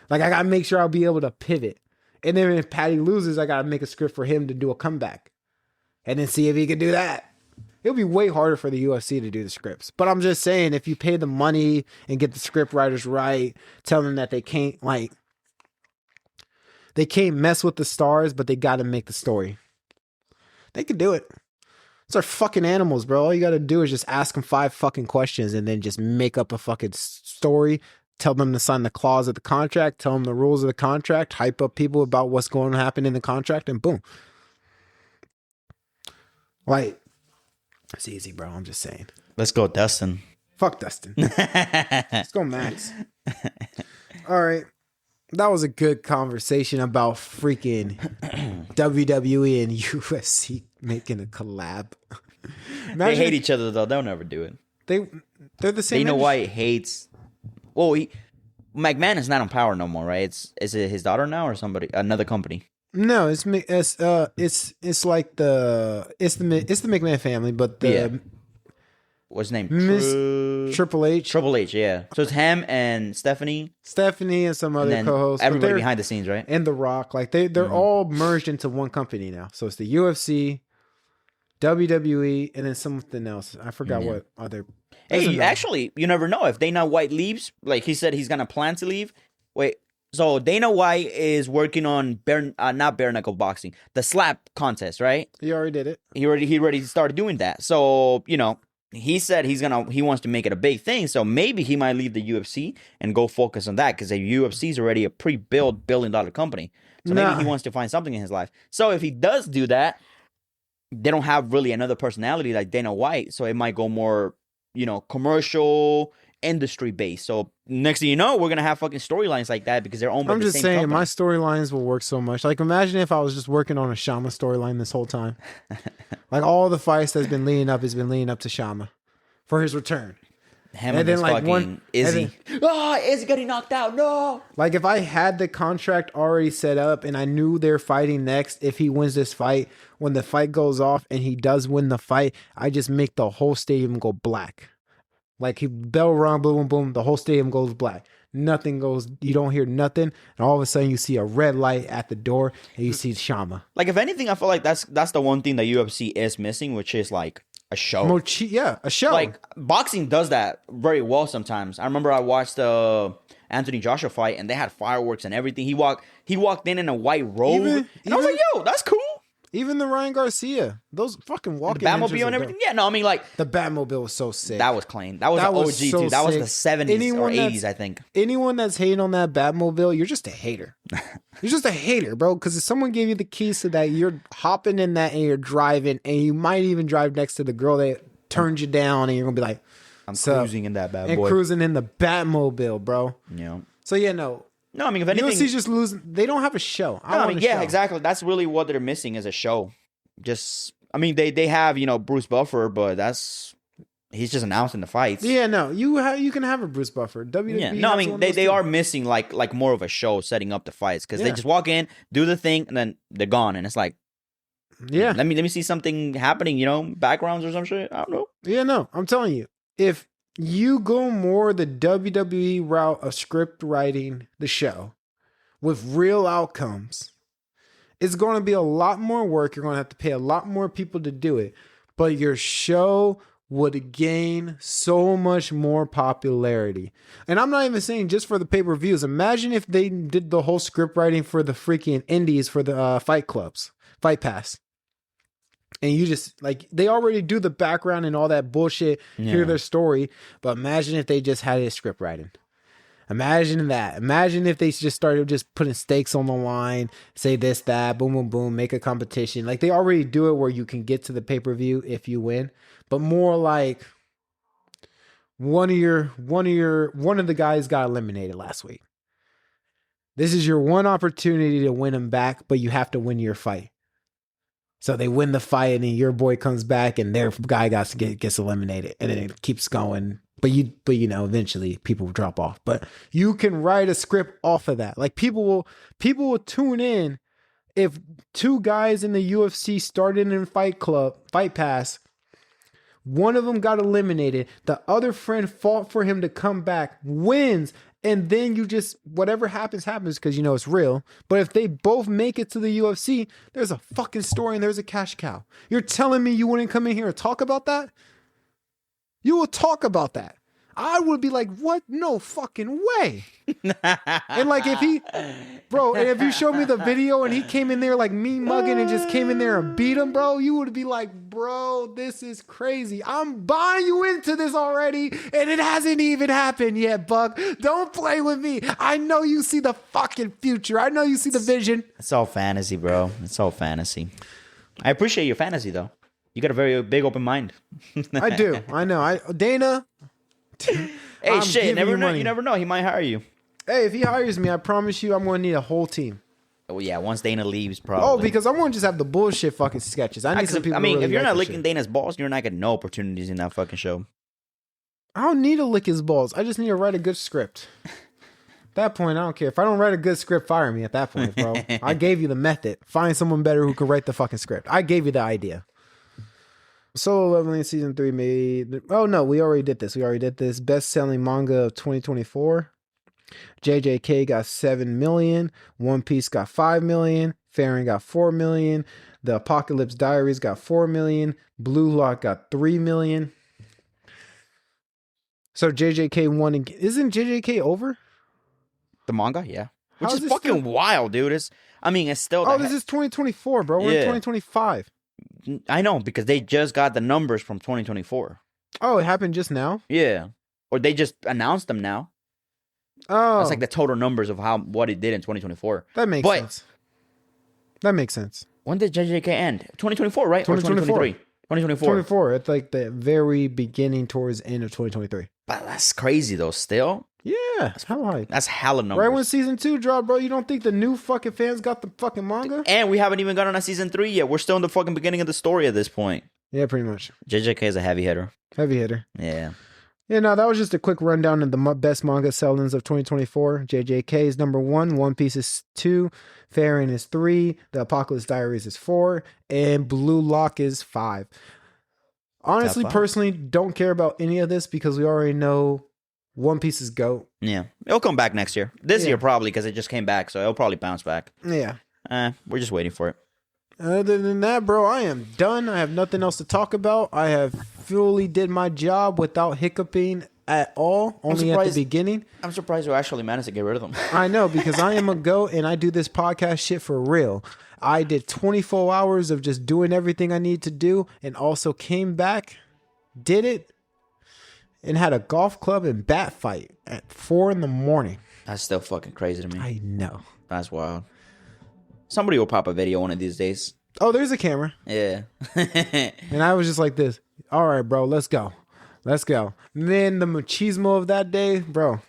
Like, I got to make sure I'll be able to pivot. And then if Patty loses, I got to make a script for him to do a comeback. And then see if he can do that. It'll be way harder for the UFC to do the scripts. But I'm just saying, if you pay the money and get the script writers right, tell them that they can't mess with the stars, but they got to make the story. They could do it. Those are fucking animals, bro. All you got to do is just ask them 5 fucking questions and then just make up a fucking story. Tell them to sign the clause of the contract. Tell them the rules of the contract. Hype up people about what's going to happen in the contract and boom. Like, it's easy, bro. I'm just saying. Let's go, Dustin. Fuck Dustin. Let's go, Max. All right. That was a good conversation about freaking WWE and UFC making a collab. They hate each other, though. They'll never do it. They're the same. Dana White hates... Well, McMahon is not on Power no more, right? Is it his daughter now or another company? No, it's like it's the McMahon family, but What's his name? Triple H. Triple H, yeah. So it's him and Stephanie and some other co-hosts. Everybody behind the scenes, right? And The Rock. Like they're all merged into one company now. So it's the UFC, WWE, and then something else. I forgot what other. Hey, actually, you never know if Dana White leaves. Like he said, he's gonna plan to leave. Wait, so Dana White is working on not bare knuckle boxing, the slap contest, right? He already did it. He already started doing that. So he said he wants to make it a big thing. So maybe he might leave the UFC and go focus on that because the UFC is already a pre-built $1 billion company. So maybe he wants to find something in his life. So if he does do that, they don't have really another personality like Dana White. So it might go more, commercial, industry based. So next thing you know, we're gonna have fucking storylines like that because they're owned by the same company. I'm just saying, my storylines will work so much. Like, imagine if I was just working on a Shama storyline this whole time. Like, all the fights that's been leading up has been leading up to Shama for his return. And then like Izzy. Izzy getting knocked out. No. Like, if I had the contract already set up and I knew they're fighting next, if he wins this fight, when the fight goes off and he does win the fight, I just make the whole stadium go black. Like, he bell rung, boom, boom, boom, the whole stadium goes black. Nothing goes, you don't hear nothing, and all of a sudden you see a red light at the door and you see Shama. Like, if anything, I feel like that's the one thing that UFC is missing, which is like a show. A show. Like, boxing does that very well sometimes. I remember I watched the Anthony Joshua fight and they had fireworks and everything. He walked in a white robe, and I was like, yo, that's cool. Even the Ryan Garcia, those fucking walking, the Batmobile and everything. Yeah, no, I mean, like, the Batmobile was so sick. That was clean. That was an OG so too. That was the 70s or 80s, I think. Anyone that's hating on that Batmobile, you're just a hater. You're just a hater, bro. Because if someone gave you the keys to that, you're hopping in that and you're driving, and you might even drive next to the girl that turned you down, and you're gonna be like, I'm cruising in that bad boy. And cruising in the Batmobile, bro. Yeah. So yeah, no. No, I mean, if anything, UFC's just losing. They don't have a show. Exactly. That's really what they're missing is a show. They have, Bruce Buffer, but he's just announcing the fights. Yeah, no, you can have a Bruce Buffer. WWE. Yeah, no, I mean they are missing like more of a show setting up the fights because they just walk in, do the thing, and then they're gone, and it's like, yeah, let me see something happening, backgrounds or some shit. I don't know. Yeah, no, I'm telling you, if you go more the WWE route of script writing the show with real outcomes, it's going to be a lot more work. You're going to have to pay a lot more people to do it. But your show would gain so much more popularity. And I'm not even saying just for the pay-per-views. Imagine if they did the whole script writing for the freaking indies for the fight clubs, Fight Pass. And you just, like, they already do the background and all that bullshit, hear their story. But imagine if they just had it script writing. Imagine that. Imagine if they just started just putting stakes on the line, say this, that, boom, boom, boom, make a competition. Like, they already do it where you can get to the pay-per-view if you win. But more like one of the guys got eliminated last week. This is your one opportunity to win them back, but you have to win your fight. So they win the fight, and then your boy comes back, and their guy gets eliminated, and then it keeps going. But eventually people will drop off. But you can write a script off of that. Like, people will tune in if two guys in the UFC started in Fight Pass. One of them got eliminated. The other friend fought for him to come back, wins, and then you just, whatever happens because it's real. But if they both make it to the UFC, there's a fucking story and there's a cash cow. You're telling me you wouldn't come in here and talk about that? You will talk about that. I would be like, what? No fucking way. And like, if you showed me the video and he came in there like me mugging and just came in there and beat him, bro, you would be like, bro, this is crazy. I'm buying you into this already and it hasn't even happened yet, Buck. Don't play with me. I know you see the fucking future. I know you see the vision. It's all fantasy, bro. It's all fantasy. I appreciate your fantasy, though. You got a very big open mind. I do. I know. Dana. Hey, shit! You never know. He might hire you. Hey, if he hires me, I promise you, I'm going to need a whole team. Oh yeah, once Dana leaves, probably. Oh, because I won't just have the bullshit fucking sketches. I need some people. If you're not licking licking Dana's balls, you're not getting no opportunities in that fucking show. I don't need to lick his balls. I just need to write a good script. At that point, I don't care. If I don't write a good script, fire me at that point, bro. I gave you the method. Find someone better who can write the fucking script. I gave you the idea. Solo Leveling Season 3 made... Oh, no, we already did this. Best-selling manga of 2024. JJK got 7 million. One Piece got 5 million. Farron got 4 million. The Apocalypse Diaries got 4 million. Blue Lock got 3 million. So JJK won. Isn't JJK over? The manga, yeah. Which How is fucking wild, dude. It's still... Oh, this is 2024, bro. We're in 2025. I know, because they just got the numbers from 2024. Oh, it happened just now? Yeah. Or they just announced them now. Oh. That's like the total numbers of what it did in 2024. That makes sense. That makes sense. When did JJK end? 2024, right? 2024. Or 2023? 2024. It's like the very beginning towards end of 2023. But that's crazy, though, still. Yeah. How high? That's hella numbers. Right when season 2 dropped, bro, you don't think the new fucking fans got the fucking manga? And we haven't even gotten on season 3 yet. We're still in the fucking beginning of the story at this point. Yeah, pretty much. JJK is a heavy hitter. Heavy hitter. Yeah. Yeah, no, that was just a quick rundown of the best manga sellings of 2024. JJK is number 1, One Piece is 2, Farron is 3, The Apocalypse Diaries is 4, and Blue Lock is 5. Honestly, personally, don't care about any of this because we already know One Piece is GOAT. Yeah. It'll come back next year. This year, probably, because it just came back, so it'll probably bounce back. Yeah. We're just waiting for it. Other than that, bro, I am done. I have nothing else to talk about. I have fully did my job without hiccuping at all, only at the beginning. I'm surprised you actually managed to get rid of them. I know, because I am a GOAT and I do this podcast shit for real. I did 24 hours of just doing everything I need to do and also came back, did it, and had a golf club and bat fight at 4 a.m. That's still fucking crazy to me. I know. That's wild. Somebody will pop a video one of these days. Oh, there's a camera. Yeah. And I was just like this. All right, bro, let's go. Let's go. And then the machismo of that day, bro.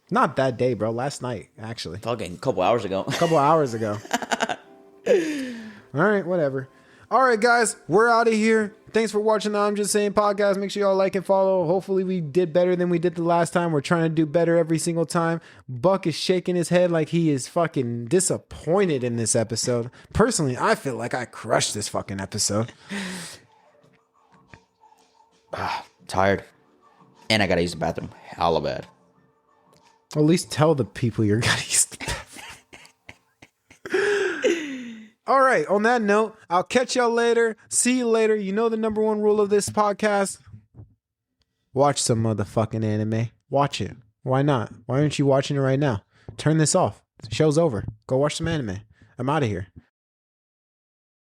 Not that day, bro. Last night, actually. Fucking a couple hours ago. All right, whatever. All right, guys, we're out of here. Thanks for watching the I'm Just Saying podcast. Make sure y'all like and follow. Hopefully we did better than we did the last time. We're trying to do better every single time. Buck is shaking his head like he is fucking disappointed in this episode. Personally, I feel like I crushed this fucking episode. Tired. And I gotta use the bathroom. Hella bad. At least tell the people you're gonna use the bathroom. All right, on that note, I'll catch y'all later. See you later. You know the number one rule of this podcast? Watch some motherfucking anime. Watch it. Why not? Why aren't you watching it right now? Turn this off. The show's over. Go watch some anime. I'm out of here.